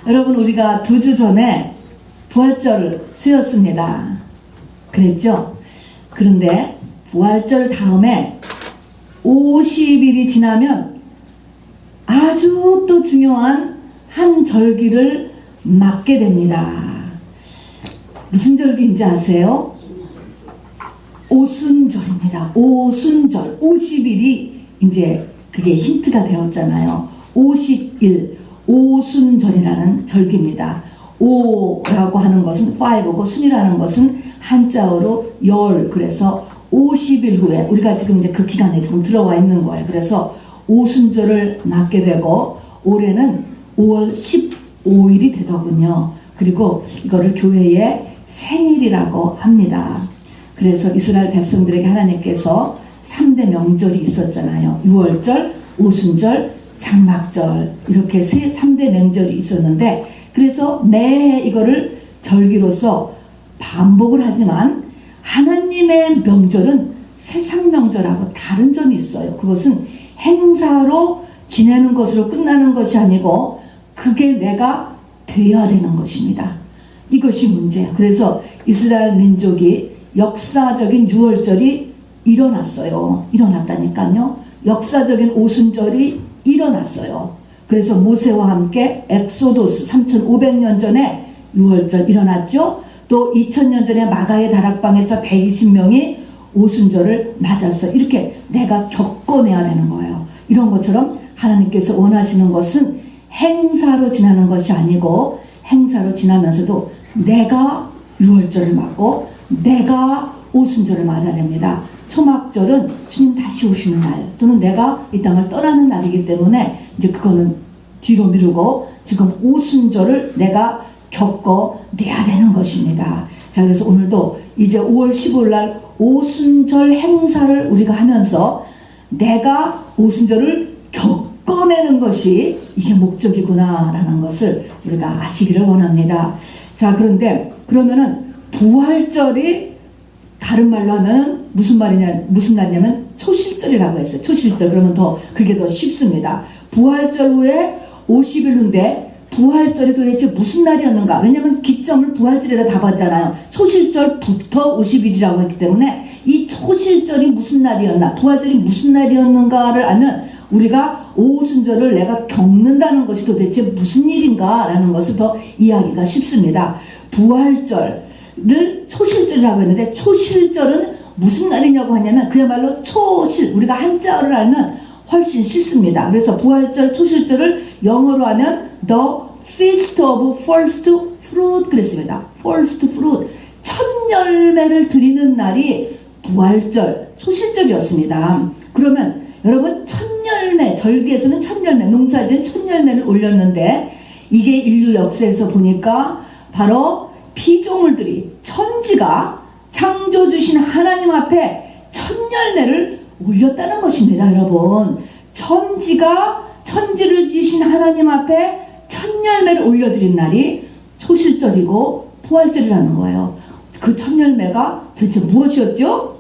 여러분, 우리가 2주 전에 부활절을 세웠습니다. 그랬죠? 그런데 부활절 다음에 50일이 지나면 아주 또 중요한 한 절기를 맞게 됩니다. 무슨 절기인지 아세요? 오순절입니다. 오순절. 50일이 이제 그게 힌트가 되었잖아요. 50일 오순절이라는 절기입니다. 오라고 하는 것은 5고 순이라는 것은 한자어로 열. 그래서 50일 후에 우리가 지금 이제 그 기간에 지금 들어와 있는 거예요. 그래서 오순절을 맞게 되고 올해는 5월 15일이 되더군요. 그리고 이거를 교회의 생일이라고 합니다. 그래서 이스라엘 백성들에게 하나님께서 3대 명절이 있었잖아요. 유월절, 오순절, 장막절, 이렇게 3대 명절이 있었는데, 그래서 매해 이거를 절기로서 반복을 하지만 하나님의 명절은 세상 명절하고 다른 점이 있어요. 그것은 행사로 지내는 것으로 끝나는 것이 아니고 그게 내가 돼야 되는 것입니다. 이것이 문제야. 그래서 이스라엘 민족이 역사적인 유월절이 일어났어요. 일어났다니까요. 역사적인 오순절이 일어났어요. 그래서 모세와 함께 엑소도스 3500년 전에 유월절 일어났죠. 또 2000년 전에 마가의 다락방에서 120명이 오순절을 맞았어요. 이렇게 내가 겪어내야 되는 거예요. 이런 것처럼 하나님께서 원하시는 것은 행사로 지나는 것이 아니고 행사로 지나면서도 내가 유월절을 맞고 내가 오순절을 맞아야 됩니다. 초막절은 주님 다시 오시는 날 또는 내가 이 땅을 떠나는 날이기 때문에 이제 그거는 뒤로 미루고 지금 오순절을 내가 겪어내야 되는 것입니다. 자, 그래서 오늘도 이제 5월 15일 날 오순절 행사를 우리가 하면서 내가 오순절을 겪어내는 것이 이게 목적이구나 라는 것을 우리가 아시기를 원합니다. 자, 그런데 그러면은 부활절이 다른 말로 하면 무슨 날이냐면 초실절이라고 했어요. 초실절. 그러면 그게 더 쉽습니다. 부활절 후에 50일 후인데 부활절이 도대체 무슨 날이었는가? 왜냐면 기점을 부활절에다 잡았잖아요. 초실절부터 50일이라고 했기 때문에 이 초실절이 무슨 날이었나? 부활절이 무슨 날이었는가를 알면 우리가 오순절을 내가 겪는다는 것이 도대체 무슨 일인가? 라는 것을 더 이해하기가 쉽습니다. 부활절을 초실절이라고 했는데 초실절은 무슨 날이냐고 하냐면 그야말로 초실, 우리가 한자어를 알면 훨씬 쉽습니다. 그래서 부활절 초실절을 영어로 하면 The Feast of First Fruit 그랬습니다. First Fruit, 첫 열매를 드리는 날이 부활절 초실절이었습니다. 그러면 여러분 첫 열매, 절기에서는 첫 열매, 농사지은 첫 열매를 올렸는데 이게 인류 역사에서 보니까 바로 피조물들이 천지가 창조주신 하나님 앞에 첫 열매를 올렸다는 것입니다. 여러분, 천지를 지으신 하나님 앞에 첫 열매를 올려드린 날이 초실절이고 부활절이라는 거예요. 그 첫 열매가 도대체 무엇이었죠?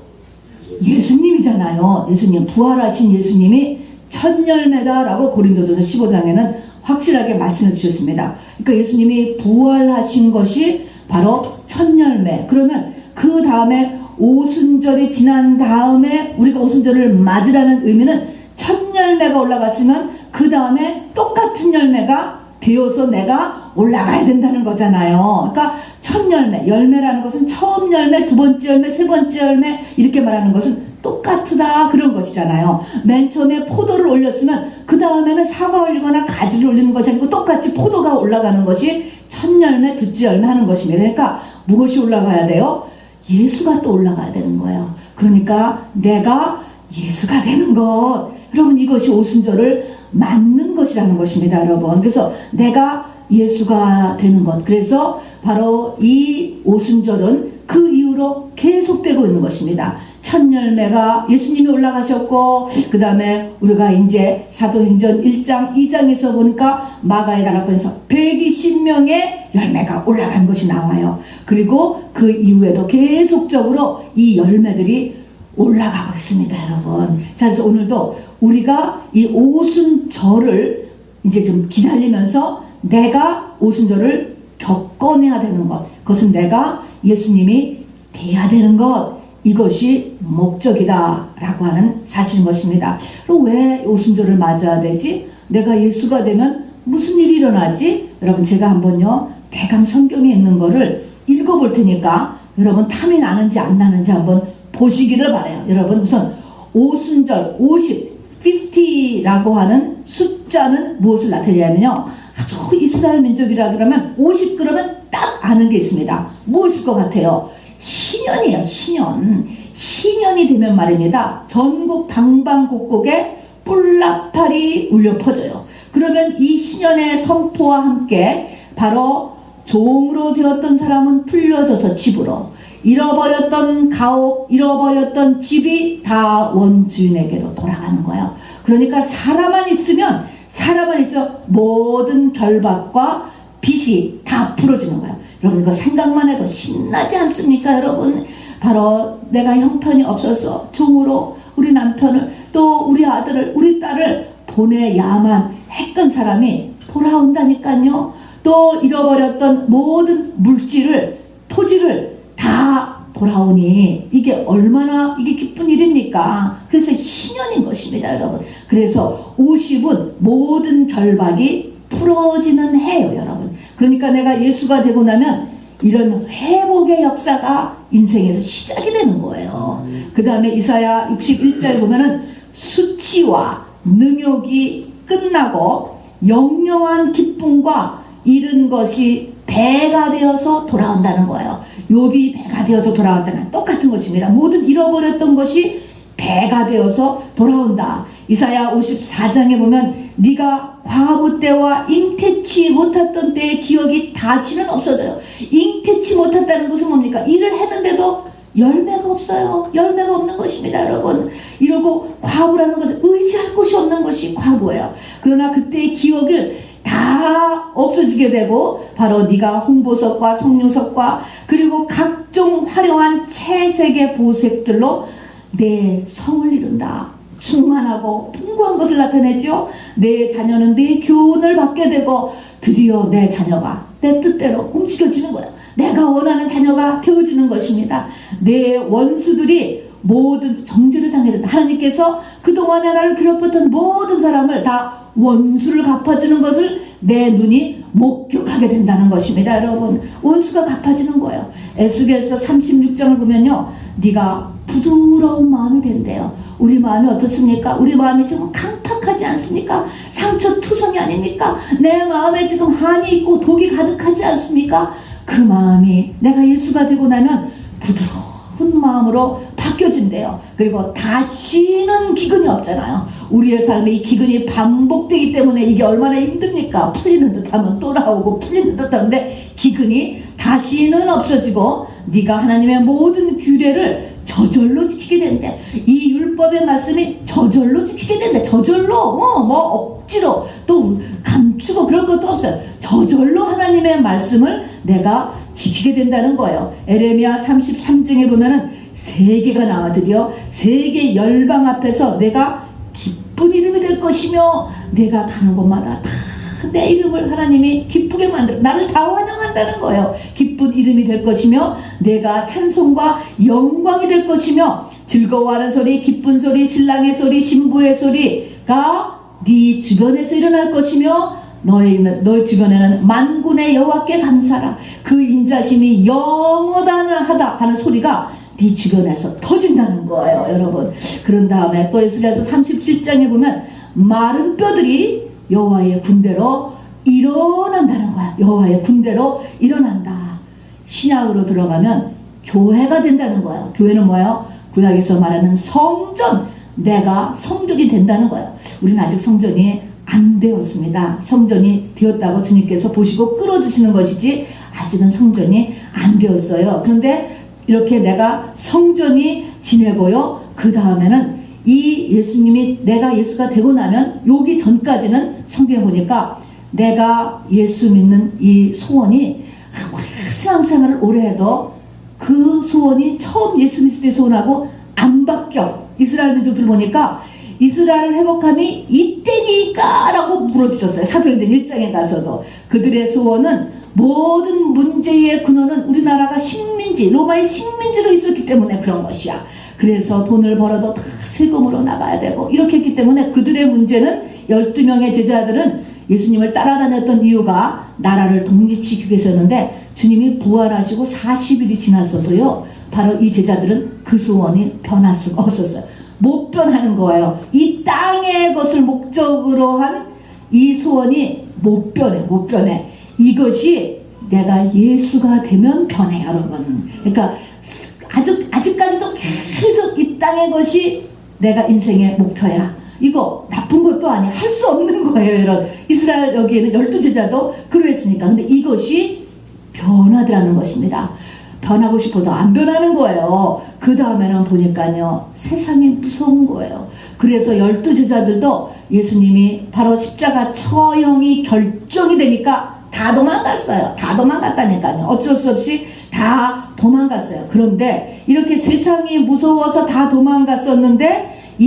예수님이잖아요. 예수님, 부활하신 예수님이 첫 열매다라고 고린도전서 15장에는 확실하게 말씀해 주셨습니다. 그러니까 예수님이 부활하신 것이 바로 첫 열매. 그러면 그 다음에 오순절이 지난 다음에 우리가 오순절을 맞으라는 의미는 첫 열매가 올라갔으면 그 다음에 똑같은 열매가 되어서 내가 올라가야 된다는 거잖아요. 그러니까 첫 열매라는 것은 처음 열매, 두 번째 열매, 세 번째 열매 이렇게 말하는 것은 똑같다 그런 것이잖아요. 맨 처음에 포도를 올렸으면 그 다음에는 사과 올리거나 가지를 올리는 것이 아니고 똑같이 포도가 올라가는 것이 첫 열매, 두째 열매 하는 것입니다. 그러니까 무엇이 올라가야 돼요? 예수가 또 올라가야 되는 거예요. 그러니까 내가 예수가 되는 것. 여러분, 이것이 오순절을 맞는 것이라는 것입니다. 여러분, 그래서 내가 예수가 되는 것. 그래서 바로 이 오순절은 그 이후로 계속되고 있는 것입니다. 첫 열매가 예수님이 올라가셨고 그 다음에 우리가 이제 사도행전 1장 2장에서 보니까 마가의 다락방에서 120명의 열매가 올라간 것이 나와요. 그리고 그 이후에도 계속적으로 이 열매들이 올라가고 있습니다. 여러분, 자, 그래서 오늘도 우리가 이 오순절을 이제 좀 기다리면서 내가 오순절을 겪어내야 되는 것, 그것은 내가 예수님이 돼야 되는 것, 이것이 목적이다 라고 하는 사실인 것입니다. 그럼 왜 오순절을 맞아야 되지? 내가 예수가 되면 무슨 일이 일어나지? 여러분, 제가 한번요 대강 성경에 있는 거를 읽어볼 테니까 여러분 탐이 나는지 안 나는지 한번 보시기를 바라요. 여러분, 우선 오순절 50, 50라고 하는 숫자는 무엇을 나타내냐면요, 아주 이스라엘 민족이라 그러면 50 그러면 딱 아는 게 있습니다. 무엇일 것 같아요? 희년이에요. 희년이 되면 말입니다, 전국 방방곡곡에 뿔나팔이 울려 퍼져요. 그러면 이 희년의 선포와 함께 바로 종으로 되었던 사람은 풀려져서 집으로, 잃어버렸던 가옥, 잃어버렸던 집이 다 원주인에게로 돌아가는 거예요. 그러니까 사람만 있으면 모든 결박과 빚이 다 풀어지는 거예요. 여러분, 이거 생각만 해도 신나지 않습니까? 여러분, 바로 내가 형편이 없어서 종으로 우리 남편을, 또 우리 아들을, 우리 딸을 보내야만 했던 사람이 돌아온다니까요. 또 잃어버렸던 모든 물질을, 토지를 다 돌아오니 이게 얼마나 이게 기쁜 일입니까? 그래서 희년인 것입니다, 여러분. 그래서 50은 모든 결박이 풀어지는 해요, 여러분. 그러니까 내가 예수가 되고 나면 이런 회복의 역사가 인생에서 시작이 되는 거예요. 그 다음에 이사야 61장에 보면은 수치와 능욕이 끝나고 영영한 기쁨과 잃은 것이 배가 되어서 돌아온다는 거예요. 욥이 배가 되어서 돌아왔잖아요. 똑같은 것입니다. 모든 잃어버렸던 것이 배가 되어서 돌아온다. 이사야 54장에 보면 네가 과부 때와 잉태치 못했던 때의 기억이 다시는 없어져요. 잉태치 못했다는 것은 뭡니까? 일을 했는데도 열매가 없어요. 열매가 없는 것입니다, 여러분. 이러고 과부라는 것은 의지할 곳이 없는 것이 과부예요. 그러나 그때의 기억을 다 없어지게 되고 바로 네가 홍보석과 석류석과 그리고 각종 화려한 채색의 보색들로 내 성을 이룬다. 충만하고 풍부한 것을 나타내죠. 내 자녀는 내 교훈을 받게 되고 드디어 내 자녀가 내 뜻대로 움직여지는 거예요. 내가 원하는 자녀가 되어지는 것입니다. 내 원수들이 모든 정죄를 당해야 된다. 하나님께서 그동안에 나를 괴롭혔던 모든 사람을 다 원수를 갚아주는 것을 내 눈이 목격하게 된다는 것입니다. 여러분, 원수가 갚아지는 거예요. 에스겔서 36장을 보면요, 네가 부드러운 마음이 된대요. 우리 마음이 어떻습니까? 우리 마음이 지금 강팍하지 않습니까? 상처투성이 아닙니까? 내 마음에 지금 한이 있고 독이 가득하지 않습니까? 그 마음이 내가 예수가 되고 나면 부드러운 마음으로 바뀌어진대요. 그리고 다시는 기근이 없잖아요. 우리의 삶에 이 기근이 반복되기 때문에 이게 얼마나 힘듭니까? 풀리는 듯하면 또 나오고 풀리는 듯한데 기근이 다시는 없어지고 네가 하나님의 모든 규례를 저절로 지키게 된대. 이 율법의 말씀이 저절로 지키게 된대. 저절로, 억지로 또 감추고 그런 것도 없어요. 저절로 하나님의 말씀을 내가 지키게 된다는 거예요. 에레미야 33장에 보면은 세계가 나와 드디어 세계 열방 앞에서 내가 기쁜 이름이 될 것이며 내가 가는 곳마다 다 내 이름을 하나님이 기쁘게 만들어 나를 다 환영한다는 거예요. 기쁜 이름이 될 것이며 내가 찬송과 영광이 될 것이며 즐거워하는 소리, 기쁜 소리, 신랑의 소리, 신부의 소리가 네 주변에서 일어날 것이며 너희 주변에는 만군의 여호와께 감사라. 그 인자심이 영원하다 하는 소리가 네 주변에서 터진다는 거예요, 여러분. 그런 다음에 또 에스겔서 37장에 보면 마른 뼈들이 여호와의 군대로 일어난다는 거야. 여호와의 군대로 일어난다. 신약으로 들어가면 교회가 된다는 거예요. 교회는 뭐예요? 구약에서 말하는 성전, 내가 성전이 된다는 거예요. 우리는 아직 성전이 안 되었습니다. 성전이 되었다고 주님께서 보시고 끌어주시는 것이지 아직은 성전이 안 되었어요. 그런데 이렇게 내가 성전이 지내고요, 그 다음에는 이 예수님이 내가 예수가 되고 나면 여기 전까지는 성경에 보니까 내가 예수 믿는 이 소원이 신앙생활을 오래 해도 그 소원이 처음 예수 믿을 때 소원하고 안 바뀌어. 이스라엘 민족들 보니까 이스라엘 회복함이 이때니까 라고 물어주셨어요. 사도행전 1장에 가서도. 그들의 소원은 모든 문제의 근원은 우리나라가 식민지, 로마의 식민지로 있었기 때문에 그런 것이야. 그래서 돈을 벌어도 다 세금으로 나가야 되고 이렇게 했기 때문에 그들의 문제는 12명의 제자들은 예수님을 따라다녔던 이유가 나라를 독립시키기 위해서였는데 주님이 부활하시고 40일이 지났어도요, 바로 이 제자들은 그 소원이 변할 수가 없었어요. 못 변하는 거예요. 이 땅의 것을 목적으로 한 이 소원이 못 변해. 이것이 내가 예수가 되면 변해, 여러분. 그러니까 아직까지도 계속 이 땅의 것이 내가 인생의 목표야. 이거 나쁜 것도 아니야. 할 수 없는 거예요, 여러분. 이스라엘 여기에는 12제자도 그러했으니까. 근데 이것이 변화더라는 것입니다. 변하고 싶어도 안 변하는 거예요. 그 다음에는 보니까요, 세상이 무서운 거예요. 그래서 12제자들도 예수님이 바로 십자가 처형이 결정이 되니까 다 도망갔어요. 다 도망갔다니까요. 어쩔 수 없이 다 도망갔어요. 그런데 이렇게 세상이 무서워서 다 도망갔었는데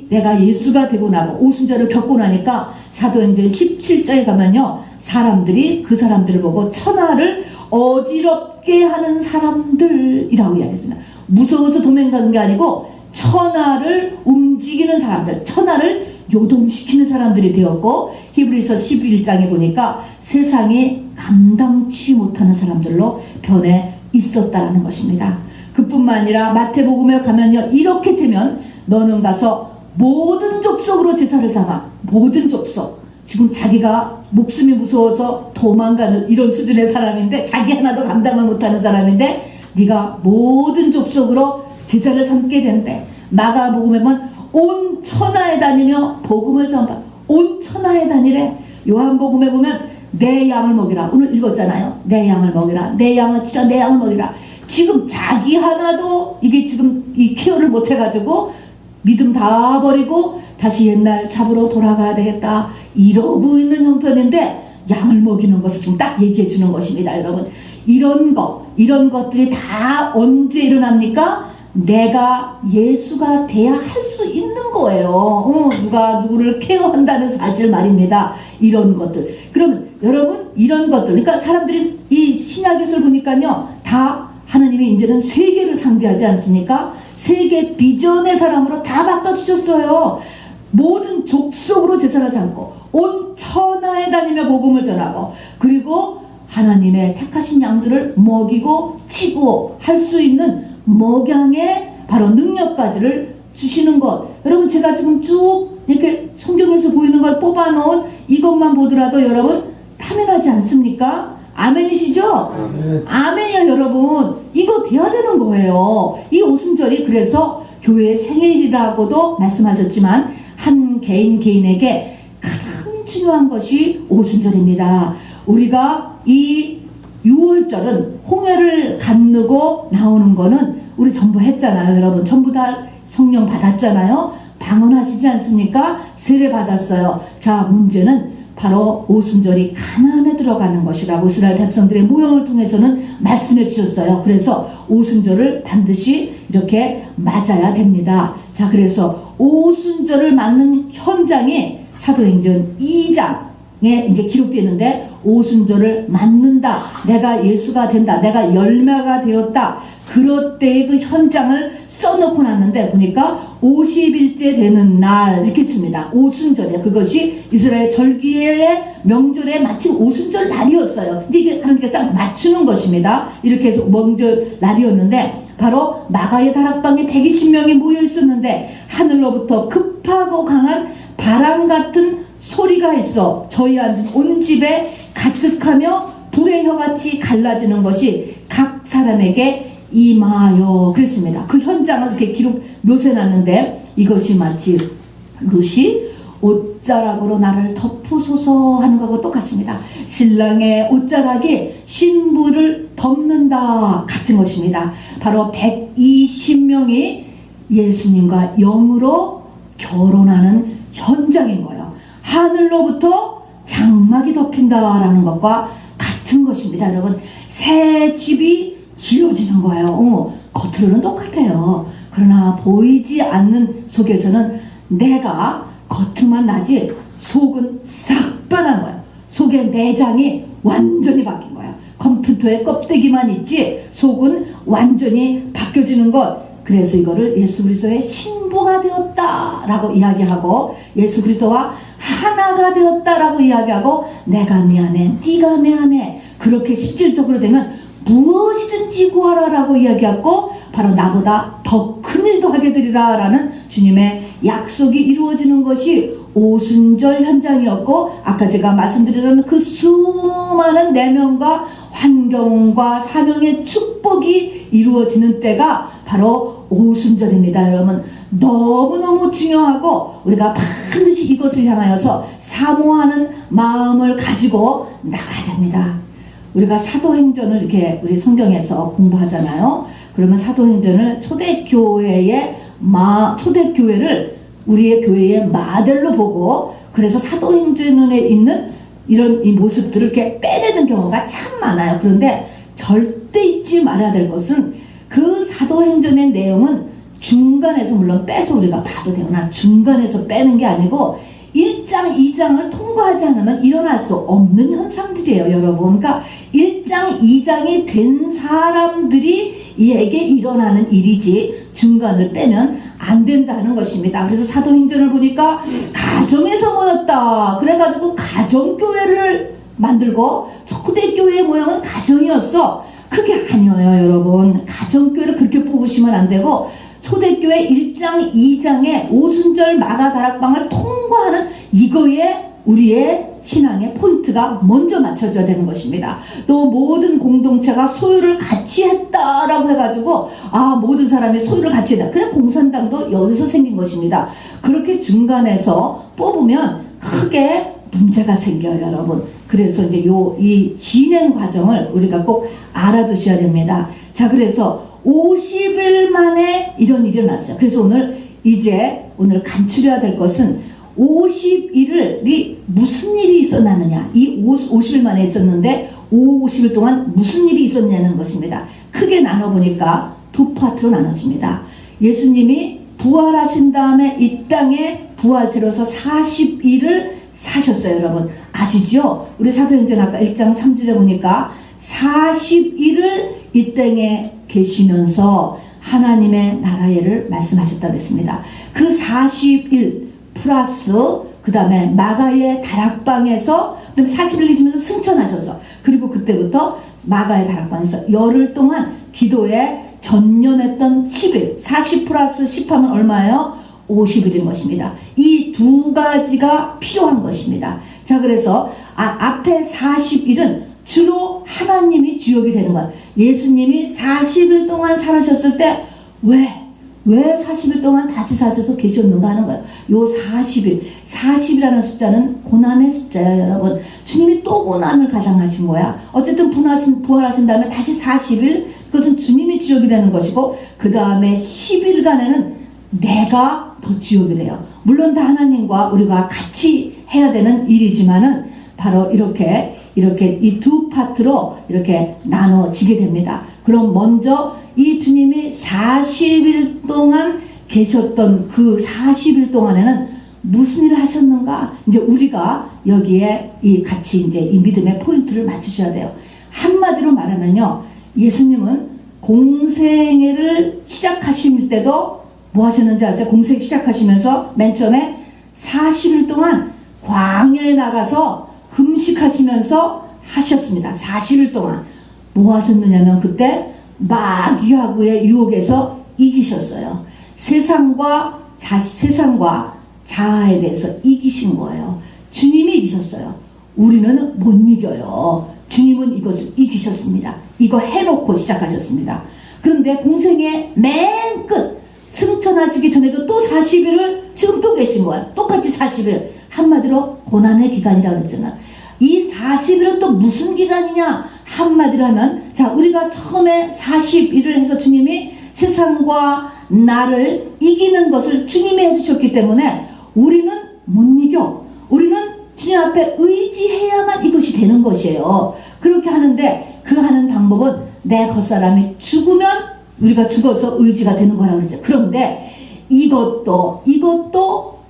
내가 예수가 되고 나고 오순절을 겪고 나니까 사도행전 17장에 가면요, 사람들이 그 사람들을 보고 천하를 어지럽게 하는 사람들이라고 이야기했습니다. 무서워서 도망간 게 아니고 천하를 움직이는 사람들, 천하를 요동시키는 사람들이 되었고, 히브리서 11장에 보니까 세상에 감당치 못하는 사람들로 변해 있었다라는 것입니다. 그뿐만 아니라 마태복음에 가면요, 이렇게 되면 너는 가서 모든 족속으로 제사를 잡아. 모든 족속. 지금 자기가 목숨이 무서워서 도망가는 이런 수준의 사람인데, 자기 하나도 감당을 못하는 사람인데 네가 모든 족속으로 제사를 삼게 된대. 마가복음에 보면 온 천하에 다니며 복음을 전파. 온 천하에 다니래. 요한복음에 보면 내 양을 먹이라. 오늘 읽었잖아요. 내 양을 먹이라. 내 양을 치라. 내 양을 먹이라. 지금 자기 하나도 이게 지금 이 케어를 못 해가지고 믿음 다 버리고 다시 옛날 잡으러 돌아가야 되겠다 이러고 있는 형편인데, 양을 먹이는 것을 지금 딱 얘기해 주는 것입니다. 여러분, 이런 것들이 다 언제 일어납니까? 내가 예수가 돼야 할 수 있는 거예요. 누가 누구를 케어한다는 사실 말입니다. 이런 것들. 그러면 여러분, 이런 것들, 그러니까 사람들이 이 신약에서 보니까요, 다 하나님이 이제는 세계를 상대하지 않습니까? 세계 비전의 사람으로 다 바꿔주셨어요. 모든 족속으로 제사를 삼고 온 천하에 다니며 복음을 전하고, 그리고 하나님의 택하신 양들을 먹이고 치고 할 수 있는 먹양의 바로 능력까지를 주시는 것. 여러분, 제가 지금 쭉 이렇게 성경에서 보이는 걸 뽑아놓은 이것만 보더라도 여러분 탐해나지 않습니까? 아멘이시죠? 아멘이야, 여러분. 이거 돼야 되는 거예요. 이 오순절이 그래서 교회의 생일이라고도 말씀하셨지만 한 개인에게 가장 중요한 것이 오순절입니다. 우리가 이 6월절은 홍해를 건너고 나오는 거는 우리 전부 했잖아요. 여러분 전부 다 성령 받았잖아요. 방언하시지 않습니까? 세례 받았어요. 자, 문제는 바로 오순절이 가나안에 들어가는 것이라고 이스라엘 백성들의 모형을 통해서는 말씀해 주셨어요. 그래서 오순절을 반드시 이렇게 맞아야 됩니다. 자, 그래서 오순절을 맞는 현장이 사도행전 2장에 이제 기록되는데, 오순절을 맞는다, 내가 예수가 된다, 내가 열매가 되었다, 그럴 때의 그 현장을 써놓고 났는데 보니까 50일째 되는 날 이렇게 씁니다. 오순절이야. 그것이 이스라엘 절기의 명절에 마침 오순절 날이었어요. 근데 이게 하나님께서 딱 맞추는 것입니다. 이렇게 해서 명절 날이었는데, 바로 마가의 다락방에 120명이 모여 있었는데 하늘로부터 급하고 강한 바람 같은 소리가 있어 저희 앉은 온 집에 가득하며 불의 혀같이 갈라지는 것이 각 사람에게 임하여 그랬습니다. 그 현장을 이렇게 묘사해놨는데, 이것이 마치 룻이 옷자락으로 나를 덮으소서 하는 것과 똑같습니다. 신랑의 옷자락이 신부를 덮는다 같은 것입니다. 바로 120명이 예수님과 영으로 결혼하는 현장인 거예요. 하늘로부터 장막이 덮인다라는 것과 같은 것입니다. 여러분, 새 집이 지어지는 거예요. 겉으로는 똑같아요. 그러나 보이지 않는 속에서는 내가 겉만 나지 속은 싹 변한 거예요. 속의 내장이 완전히 바뀐 거야. 컴퓨터에 껍데기만 있지 속은 완전히 바뀌어지는 것. 그래서 이거를 예수 그리스도의 신부가 되었다라고 이야기하고, 예수 그리스도와 하나가 되었다라고 이야기하고, 내가 내 안에 네가 내 안에, 그렇게 실질적으로 되면 무엇이든지 구하라라고 이야기하고, 바로 나보다 더 큰 일도 하게 되리라 라는 주님의 약속이 이루어지는 것이 오순절 현장이었고, 아까 제가 말씀드리는 그 수많은 내면과 환경과 사명의 축복이 이루어지는 때가 바로 오순절입니다. 여러분, 너무너무 중요하고 우리가 반드시 이것을 향하여서 사모하는 마음을 가지고 나가야 됩니다. 우리가 사도행전을 이렇게 우리 성경에서 공부하잖아요. 그러면 사도행전을 초대교회를 우리의 교회의 모델로 보고, 그래서 사도행전에 있는 이런 이 모습들을 이렇게 빼내는 경우가 참 많아요. 그런데 절대 잊지 말아야 될 것은, 그 사도행전의 내용은 중간에서 물론 빼서 우리가 봐도 되거나 중간에서 빼는 게 아니고 1장, 2장을 통과하지 않으면 일어날 수 없는 현상들이에요, 여러분. 그러니까 1장, 2장이 된 사람들이 이에게 일어나는 일이지 중간을 빼면 안 된다는 것입니다. 그래서 사도행전을 보니까 가정에서 모였다. 그래가지고 가정교회를 만들고, 초대교회의 모양은 가정이었어. 그게 아니에요, 여러분. 가정교회를 그렇게 뽑으시면 안 되고, 초대교회 1장, 2장의 오순절 마가 다락방을 통과하는 이거에 우리의 신앙의 포인트가 먼저 맞춰져야 되는 것입니다. 또 모든 공동체가 소유를 같이 했다라고 해가지고, 모든 사람이 소유를 같이 했다. 그냥 공산당도 여기서 생긴 것입니다. 그렇게 중간에서 뽑으면 크게 문제가 생겨요, 여러분. 그래서 이제 이 진행 과정을 우리가 꼭 알아두셔야 됩니다. 자, 그래서 50일 만에 이런 일이 일어났어요. 그래서 오늘 감추려야 될 것은 50일이 무슨 일이 있었느냐. 이 50일 만에 있었는데 50일 동안 무슨 일이 있었냐는 것입니다. 크게 나눠보니까 두 파트로 나눠집니다. 예수님이 부활하신 다음에 이 땅에 부활체로서 40일을 사셨어요, 여러분. 아시죠? 우리 사도행전 아까 1장 3절에 보니까 40일을 이 땅에 계시면서 하나님의 나라를 말씀하셨다고 했습니다. 그 40일 플러스 그 다음에 마가의 다락방에서 40일 계시면서 승천하셨어. 그리고 그때부터 마가의 다락방에서 열흘 동안 기도에 전념했던 10일, 40 플러스 10 하면 얼마예요? 50일인 것입니다. 이 두 가지가 필요한 것입니다. 자, 그래서 앞에 40일은 주로 하나님이 주역이 되는 거야. 예수님이 40일 동안 살아셨을 때 왜 40일 동안 다시 사셔서 계셨는가 하는 거예요. 요 40일이라는 숫자는 고난의 숫자예요, 여러분. 주님이 또 고난을 가장하신 거야. 어쨌든 부활하신 다음에 다시 40일, 그것은 주님이 주역이 되는 것이고, 그 다음에 10일간에는 내가 더 주역이 돼요. 물론 다 하나님과 우리가 같이 해야 되는 일이지만은 바로 이렇게 이 두 파트로 이렇게 나눠지게 됩니다. 그럼 먼저 이 주님이 40일 동안 계셨던 그 40일 동안에는 무슨 일을 하셨는가? 이제 우리가 여기에 같이 이제 이 믿음의 포인트를 맞추셔야 돼요. 한마디로 말하면요, 예수님은 공생애를 시작하실 때도 뭐 하셨는지 아세요? 공생 시작하시면서 맨 처음에 40일 동안 광야에 나가서 금식하시면서 하셨습니다. 40일 동안 뭐 하셨느냐면 그때 마귀하고의 유혹에서 이기셨어요. 세상과 자아에 대해서 이기신 거예요. 주님이 이기셨어요. 우리는 못 이겨요. 주님은 이것을 이기셨습니다. 이거 해놓고 시작하셨습니다. 그런데 공생의 맨 끝 승천하시기 전에도 또 40일을 지금 또 계신 거예요. 똑같이 40일. 한마디로 고난의 기간이라고 그랬잖아요. 이 40일은 또 무슨 기간이냐? 한마디로 하면, 자, 우리가 처음에 40일을 해서 주님이 세상과 나를 이기는 것을 주님이 해주셨기 때문에 우리는 못 이겨. 우리는 주님 앞에 의지해야만 이것이 되는 것이에요. 그렇게 하는데 그 하는 방법은 내 겉사람이 죽으면 우리가 죽어서 의지가 되는 거라고 그러죠. 그런데 이것도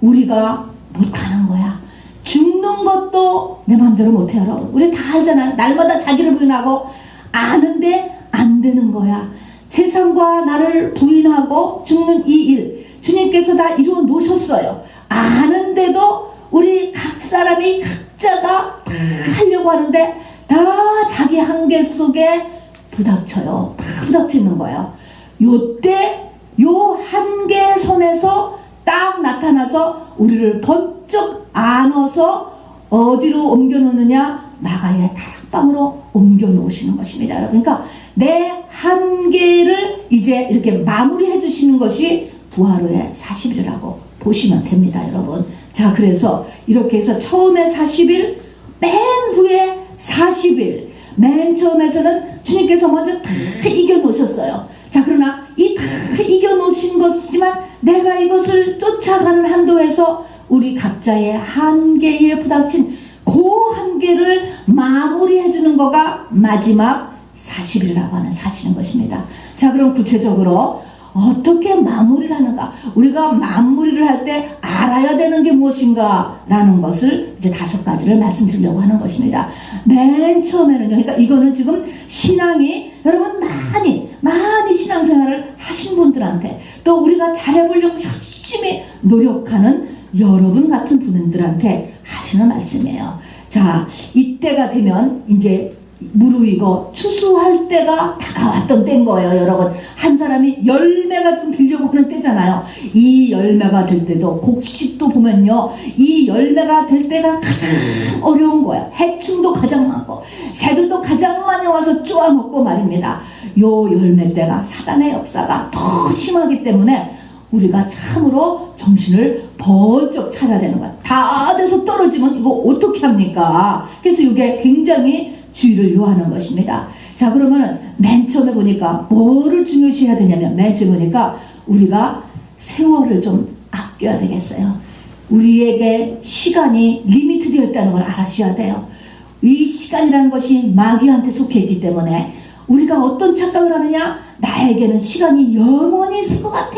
우리가 못하는 거야. 죽는 것도 것도 내 마음대로 못해요, 여러분. 우리 다 알잖아요. 날마다 자기를 부인하고 아는데 안 되는 거야. 세상과 나를 부인하고 죽는 이 일 주님께서 다 이루어 놓으셨어요. 아는데도 우리 각 사람이 각자가 다 하려고 하는데 다 자기 한계 속에 부닥쳐요. 다 부닥치는 거예요. 요때 요 한계선에서 딱 나타나서 우리를 번쩍 안어서 어디로 옮겨놓느냐? 마가의 다락방으로 옮겨놓으시는 것입니다. 그러니까 내 한계를 이제 이렇게 마무리해 주시는 것이 부활후의 40일이라고 보시면 됩니다, 여러분. 자, 그래서 이렇게 해서 처음에 40일, 맨 후에 40일, 맨 처음에서는 주님께서 먼저 다 이겨놓으셨어요. 자, 그러나 이 다 이겨놓으신 것이지만 내가 이것을 쫓아가는 한도에서 우리 각자의 한계에 부닥친 그 한계를 마무리해주는 거가 마지막 40일이라고 하는 사실인 것입니다. 자, 그럼 구체적으로 어떻게 마무리를 하는가? 우리가 마무리를 할 때 알아야 되는 게 무엇인가? 라는 것을 이제 5가지를 말씀드리려고 하는 것입니다. 맨 처음에는요, 그러니까 이거는 지금 신앙이 여러분 많이 신앙생활을 하신 분들한테 또 우리가 잘해보려고 열심히 노력하는 여러분 같은 분들한테 하시는 말씀이에요. 자, 이때가 되면 이제 무르익어 추수할 때가 다가왔던 때인 거예요, 여러분. 한 사람이 열매가 좀 들려고 하는 때잖아요. 이 열매가 될 때도 곡식도 보면요, 이 열매가 될 때가 가장 어려운 거예요. 해충도 가장 많고 새들도 가장 많이 와서 쪼아먹고 말입니다. 요 열매 때가 사단의 역사가 더 심하기 때문에 우리가 참으로 정신을 번쩍 차려야 되는 거야. 다 돼서 떨어지면 이거 어떻게 합니까? 그래서 이게 굉장히 주의를 요하는 것입니다. 자, 그러면은 맨 처음에 보니까 뭐를 중요시 해야 되냐면, 맨 처음에 보니까 우리가 세월을 좀 아껴야 되겠어요. 우리에게 시간이 리미트 되어 있다는 걸 알아셔야 돼요. 이 시간이라는 것이 마귀한테 속해 있기 때문에 우리가 어떤 착각을 하느냐? 나에게는 시간이 영원히 있을 것 같아.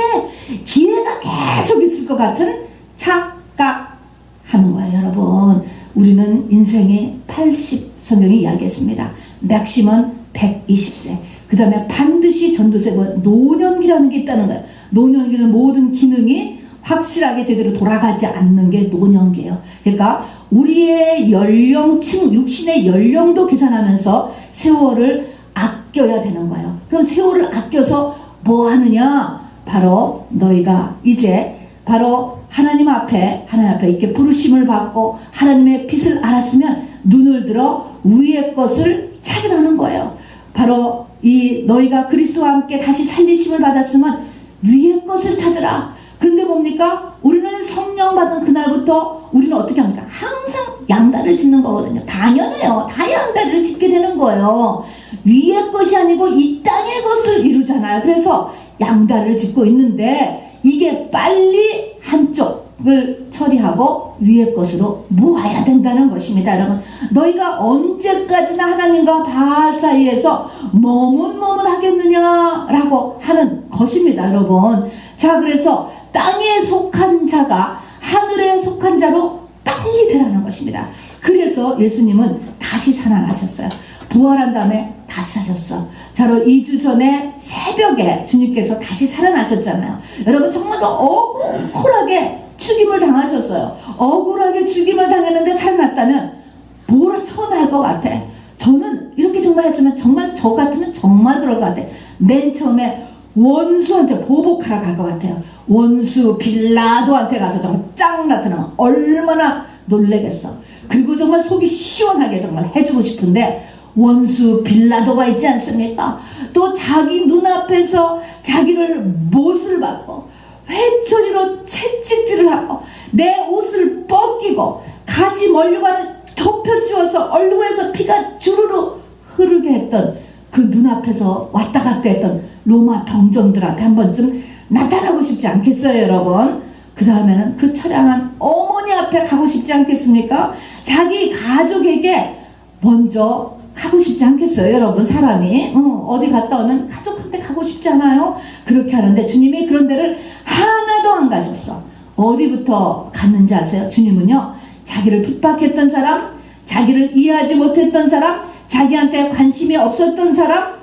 기회가 계속 있을 것 같은 착각하는 거예요, 여러분. 우리는 인생이 80, 성경이 이야기했습니다. 맥시멈 120세. 그 다음에 반드시 전도세고 노년기라는 게 있다는 거예요. 노년기는 모든 기능이 확실하게 제대로 돌아가지 않는 게 노년기예요. 그러니까 우리의 연령층, 육신의 연령도 계산하면서 세월을 아껴야 되는 거예요. 그럼 세월을 아껴서 뭐 하느냐? 바로 너희가 이제 바로 하나님 앞에 이렇게 부르심을 받고 하나님의 빛을 알았으면 눈을 들어 위의 것을 찾으라는 거예요. 바로 이 너희가 그리스도와 함께 다시 살리심을 받았으면 위의 것을 찾으라. 근데 뭡니까? 우리는 성령 받은 그날부터 우리는 어떻게 합니까? 항상 양다리를 짓는 거거든요. 당연해요. 다 양다리를 짓게 되는 거예요. 위의 것이 아니고 이 땅의 것을 이루잖아요. 그래서 양다리를 짓고 있는데 이게 빨리 한쪽을 처리하고 위의 것으로 모아야 된다는 것입니다. 여러분, 너희가 언제까지나 하나님과 바알 사이에서 머문하겠느냐라고 하는 것입니다, 여러분. 자, 그래서 땅에 속한 자가 하늘에 속한 자로 빨리 되라는 것입니다. 그래서 예수님은 다시 살아나셨어요. 부활한 다음에 다시 사셨어. 바로 2주 전에 새벽에 주님께서 다시 살아나셨잖아요. 여러분, 정말로 억울하게 죽임을 당하셨어요. 억울하게 죽임을 당했는데 살아났다면 뭐를 처음에 할 것 같아? 저는 이렇게 정말 했으면 정말 저 같으면 정말 그럴 것 같아. 맨 처음에 원수한테 보복하러 갈 것 같아요. 원수 빌라도한테 가서 정말 짱 나타나면 얼마나 놀래겠어. 그리고 정말 속이 시원하게 정말 해주고 싶은데 원수 빌라도가 있지 않습니까? 또 자기 눈앞에서 자기를 못을 받고 회초리로 채찍질을 하고 내 옷을 벗기고 가지 멀리관을 덮여씌워서 얼굴에서 피가 주르르 흐르게 했던 그 눈앞에서 왔다 갔다 했던 로마 병정들한테 한 번쯤 나타나고 싶지 않겠어요, 여러분? 그 다음에는 그 처량한 어머니 앞에 가고 싶지 않겠습니까? 자기 가족에게 먼저 가고 싶지 않겠어요, 여러분? 사람이 어디 갔다 오면 가족한테 가고 싶지 않아요? 그렇게 하는데 주님이 그런 데를 하나도 안 가셨어. 어디부터 갔는지 아세요? 주님은요, 자기를 핍박했던 사람, 자기를 이해하지 못했던 사람, 자기한테 관심이 없었던 사람,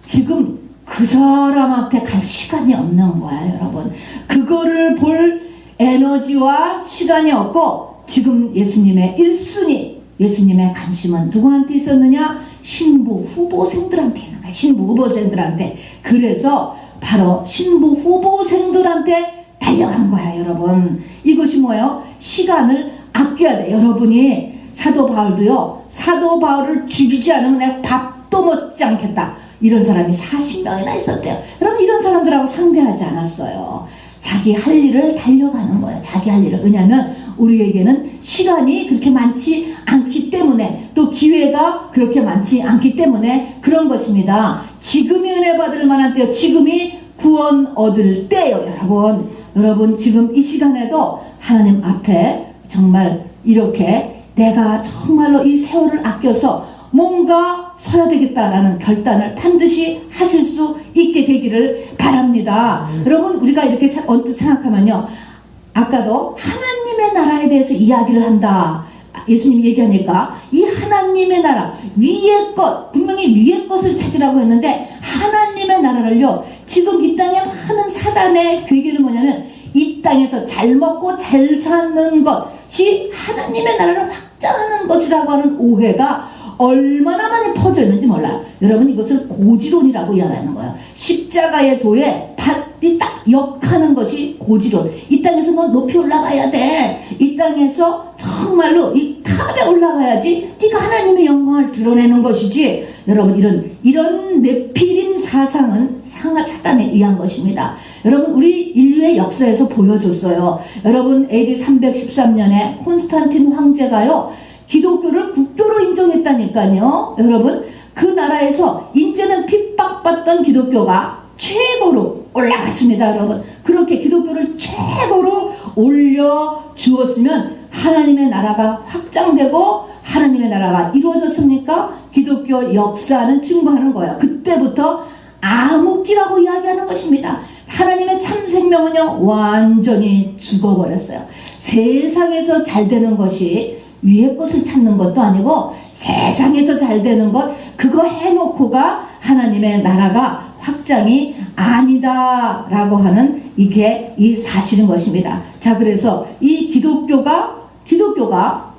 지금 그 사람한테 갈 시간이 없는 거야, 여러분. 그거를 볼 에너지와 시간이 없고, 지금 예수님의 1순위, 예수님의 관심은 누구한테 있었느냐? 신부 후보생들한테 있는 거야. 신부 후보생들한테. 그래서 바로 신부 후보생들한테 달려간 거야, 여러분. 이것이 뭐예요? 시간을 아껴야 돼. 여러분이 사도 바울도요, 사도 바울을 죽이지 않으면 내가 밥도 먹지 않겠다, 이런 사람이 40명이나 있었대요. 여러분, 이런 사람들하고 상대하지 않았어요. 자기 할 일을 달려가는 거예요. 자기 할 일을. 왜냐하면 우리에게는 시간이 그렇게 많지 않기 때문에, 또 기회가 그렇게 많지 않기 때문에 그런 것입니다. 지금이 은혜 받을 만한 때요. 지금이 구원 얻을 때요, 여러분. 여러분, 지금 이 시간에도 하나님 앞에 정말 이렇게 내가 정말로 이 세월을 아껴서 뭔가 서야 되겠다라는 결단을 반드시 하실 수 있게 되기를 바랍니다. 여러분, 우리가 이렇게 언뜻 생각하면요, 아까도 하나님의 나라에 대해서 이야기를 한다, 예수님이 얘기하니까 이 하나님의 나라, 위의 것, 분명히 위의 것을 찾으라고 했는데, 하나님의 나라를요, 지금 이 땅에 많은 사단의 괴계는 뭐냐면, 이 땅에서 잘 먹고 잘 사는 것이 하나님의 나라를 확장하는 것이라고 하는 오해가 얼마나 많이 퍼져 있는지 몰라요. 여러분, 이것을 고지론이라고 이야기하는 거예요. 십자가의 도에 밭이 딱 역하는 것이 고지론. 이 땅에서 뭐 높이 올라가야 돼. 이 땅에서 정말로 이 탑에 올라가야지 네가 하나님의 영광을 드러내는 것이지. 여러분, 이런 네피림 사상은 사단에 의한 것입니다. 여러분, 우리 인류의 역사에서 보여줬어요. 여러분, AD 313년에 콘스탄틴 황제가요, 기독교를 국교로 인정했다니까요. 여러분, 그 나라에서 이제는 핍박받던 기독교가 최고로 올라갔습니다. 여러분, 그렇게 기독교를 최고로 올려주었으면 하나님의 나라가 확장되고 하나님의 나라가 이루어졌습니까? 기독교 역사는 증거하는 거예요. 그때부터 암흑기라고 이야기하는 것입니다. 하나님의 참 생명은요, 완전히 죽어버렸어요. 세상에서 잘 되는 것이 위의 것을 찾는 것도 아니고, 세상에서 잘 되는 것, 그거 해놓고가 하나님의 나라가 확장이 아니다 라고 하는 이게 이 사실인 것입니다. 자, 그래서 이 기독교가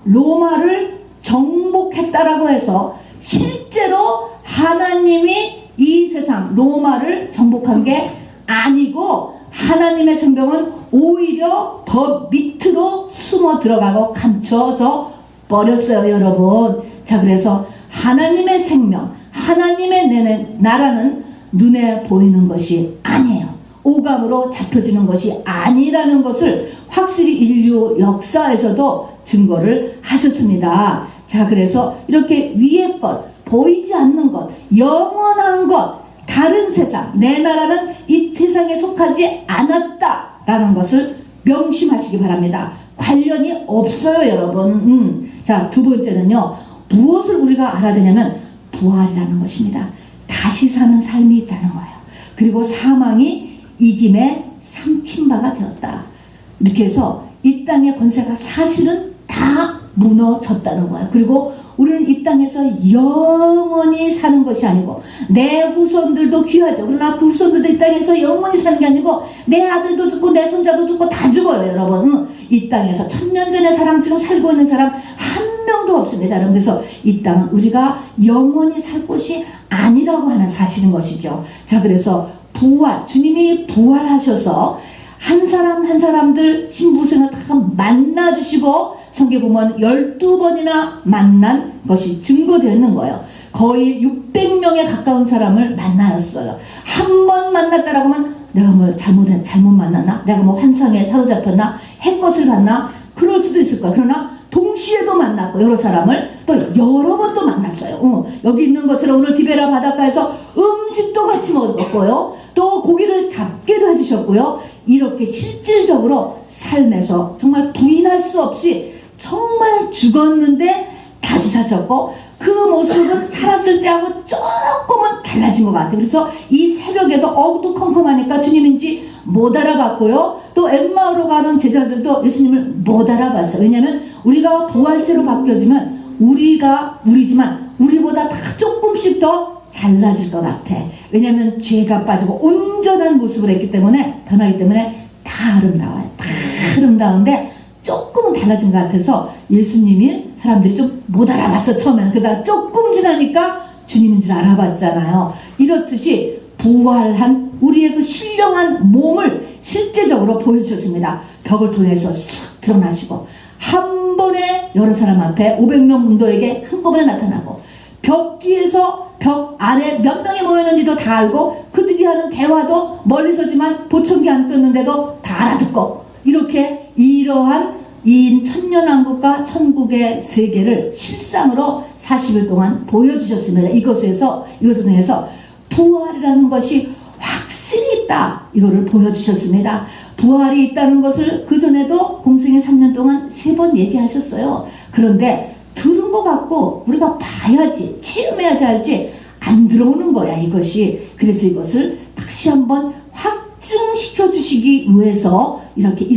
로마를 정복했다라고 해서 실제로 하나님이 이 세상 로마를 정복한 게 아니고, 하나님의 생명은 오히려 더 밑으로 숨어 들어가고 감춰져 버렸어요, 여러분. 자, 그래서 하나님의 생명, 하나님의 나라는 눈에 보이는 것이 아니에요. 오감으로 잡혀지는 것이 아니라는 것을 확실히 인류 역사에서도 증거를 하셨습니다. 자, 그래서 이렇게 위의 것, 보이지 않는 것, 영원한 것, 다른 세상, 내 나라는 이 세상에 속하지 않았다라는 것을 명심하시기 바랍니다. 관련이 없어요, 여러분. 자, 두 번째는요, 무엇을 우리가 알아야 되냐면 부활이라는 것입니다. 다시 사는 삶이 있다는 거예요. 그리고 사망이 이김에 삼킨 바가 되었다. 이렇게 해서 이 땅의 권세가 사실은 다 무너졌다는 거예요. 그리고 우리는 이 땅에서 영원히 사는 것이 아니고, 내 후손들도 귀하죠. 그러나 그 후손들도 이 땅에서 영원히 사는 게 아니고, 내 아들도 죽고 내 손자도 죽고 다 죽어요, 여러분. 이 땅에서 1000년 전의 사람, 지금 살고 있는 사람 한 명도 없습니다. 그래서 이 땅은 우리가 영원히 살 곳이 아니라고 하는 사실인 것이죠. 자, 그래서 부활, 주님이 부활하셔서 한 사람 한 사람들 신부생을 다 만나주시고, 성경 보면 12번이나 만난 것이 증거되어 있는 거예요. 거의 600명에 가까운 사람을 만나였어요. 한 번 만났다라고 하면 내가 뭐 잘못 만났나? 내가 뭐 환상에 사로잡혔나? 해것을 봤나? 그럴 수도 있을 거예요. 그러나 동시에도 만났고, 여러 사람을 또 여러 번도 만났어요. 여기 있는 것처럼 오늘 디베라 바닷가에서 음식도 같이 먹었고요. 또 고기를 잡게도 해주셨고요. 이렇게 실질적으로 삶에서 정말 부인할 수 없이 정말 죽었는데 다시 사셨고, 그 모습은 살았을 때하고 조금은 달라진 것 같아요. 그래서 이 새벽에도 어두컴컴하니까 주님인지 못 알아봤고요. 또 엠마오로 가는 제자들도 예수님을 못 알아봤어요. 왜냐하면 우리가 부활체로 바뀌어지면 우리지만 우리보다 다 조금씩 더 잘나질 것 같아. 왜냐하면 죄가 빠지고 온전한 모습을 했기 때문에, 변하기 때문에 다 아름다워요. 다 아름다운데 조금은 달라진 것 같아서 예수님이 사람들이 좀 못 알아봤어, 처음에는. 그러다가 조금 지나니까 주님인 줄 알아봤잖아요. 이렇듯이 부활한 우리의 그 신령한 몸을 실제적으로 보여주셨습니다. 벽을 통해서 쑥 드러나시고, 한 번에 여러 사람 앞에 500명 문도에게 한꺼번에 나타나고, 벽 뒤에서 벽 안에 몇 명이 모였는지도 다 알고, 그들이 하는 대화도 멀리서지만 보청기 안 꼈는데도 다 알아듣고, 이렇게 이러한 이 천년왕국과 천국의 세계를 실상으로 40일 동안 보여주셨습니다. 이것을 통해서 부활이라는 것이 확실히 있다, 이거를 보여주셨습니다. 부활이 있다는 것을 그전에도 공생의 3년 동안 3번 얘기하셨어요. 그런데 들은 것 같고 우리가 봐야지, 체험해야지 알지 안 들어오는 거야, 이것이. 그래서 이것을 다시 한번 확증시켜 주시기 위해서 이렇게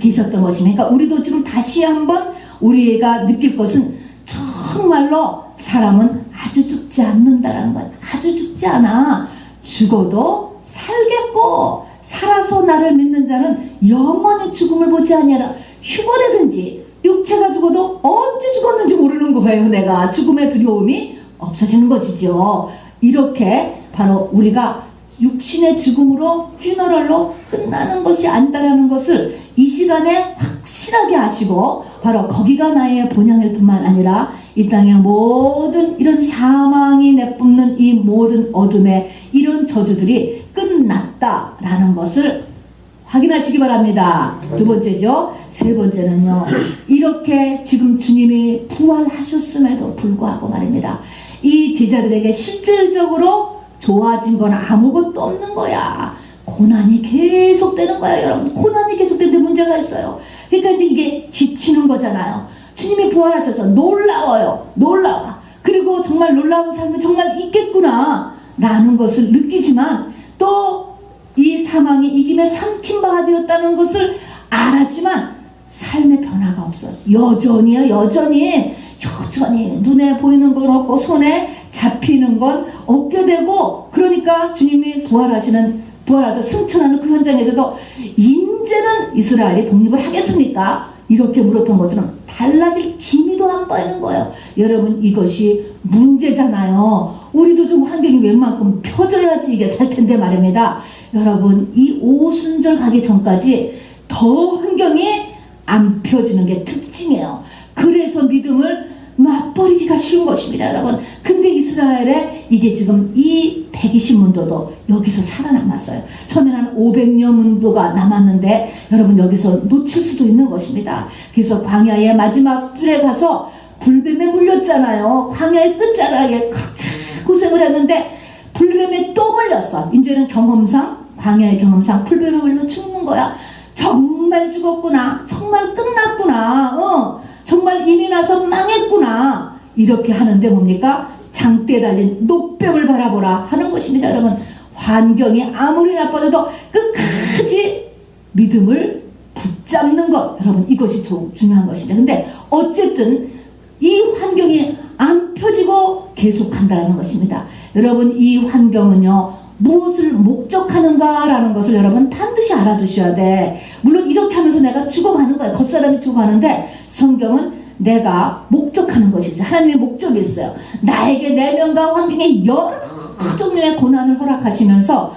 계셨던 것입니다. 그러니까 우리도 지금 다시 한번 우리가 느낄 것은, 정말로 사람은 아주 죽지 않는다라는 거야. 아주 죽지 않아. 죽어도 살겠고, 살아서 나를 믿는 자는 영원히 죽음을 보지 아니하라. 휴거되든지 육체가 죽어도 언제 죽었는지 모르는 거예요. 내가 죽음의 두려움이 없어지는 것이죠. 이렇게 바로 우리가 육신의 죽음으로, 퓨너럴로 끝나는 것이 아니다라는 것을 이 시간에 확실하게 아시고, 바로 거기가 나의 본향일 뿐만 아니라 이 땅의 모든 이런 사망이 내뿜는 이 모든 어둠의 이런 저주들이 끝났다라는 것을 확인하시기 바랍니다. 두 번째죠. 세 번째는요, 이렇게 지금 주님이 부활하셨음에도 불구하고 말입니다, 이 제자들에게 실질적으로 좋아진 건 아무것도 없는 거야. 고난이 계속되는 거야, 여러분. 고난이 계속되는데 문제가 있어요. 그러니까 이제 이게 지치는 거잖아요. 주님이 부활하셔서 놀라워요. 놀라워. 그리고 정말 놀라운 삶이 정말 있겠구나 라는 것을 느끼지만, 또 이 사망이 이김에 삼킨 바가 되었다는 것을 알았지만 삶의 변화가 없어요. 여전히요. 여전히 눈에 보이는 건 없고 손에 잡히는 건 없게 되고, 그러니까 주님이 부활하셔 승천하는 그 현장에서도 이제는 이스라엘이 독립을 하겠습니까? 이렇게 물었던 것처럼 달라질 기미도 안 보이는 거예요. 여러분, 이것이 문제잖아요. 우리도 좀 환경이 웬만큼 펴져야지 이게 살 텐데 말입니다. 여러분, 이 오순절 가기 전까지 더 환경이 안 펴지는 게 특징이에요. 그래서 믿음을 놔버리기가 쉬운 것입니다, 여러분. 근데 이스라엘에 이게 지금 이 120문도도 여기서 살아남았어요. 처음에는 한 500여 문도가 남았는데 여러분, 여기서 놓칠 수도 있는 것입니다. 그래서 광야의 마지막 줄에 가서 불뱀에 물렸잖아요. 광야의 끝자락에 그렇게 고생을 했는데 불뱀에 또 물렸어. 이제는 광야의 경험상 불뱀에 물려 죽는 거야. 정말 죽었구나. 정말 끝났구나. 정말 이미 나서 망했구나. 이렇게 하는데 뭡니까? 장대에 달린 노뱀을 바라보라 하는 것입니다. 여러분, 환경이 아무리 나빠져도 끝까지 믿음을 붙잡는 것, 여러분, 이것이 중요한 것입니다. 근데 어쨌든 이 환경이 안 펴지고 계속한다는 것입니다. 여러분, 이 환경은요, 무엇을 목적하는가라는 것을 여러분 반드시 알아두셔야 돼. 물론 이렇게 하면서 내가 죽어가는 거예요. 겉사람이 죽어가는데 성경은 내가 목적하는 것이 있어요. 하나님의 목적이 있어요. 나에게 내면과 환경에 여러 종류의 고난을 허락하시면서,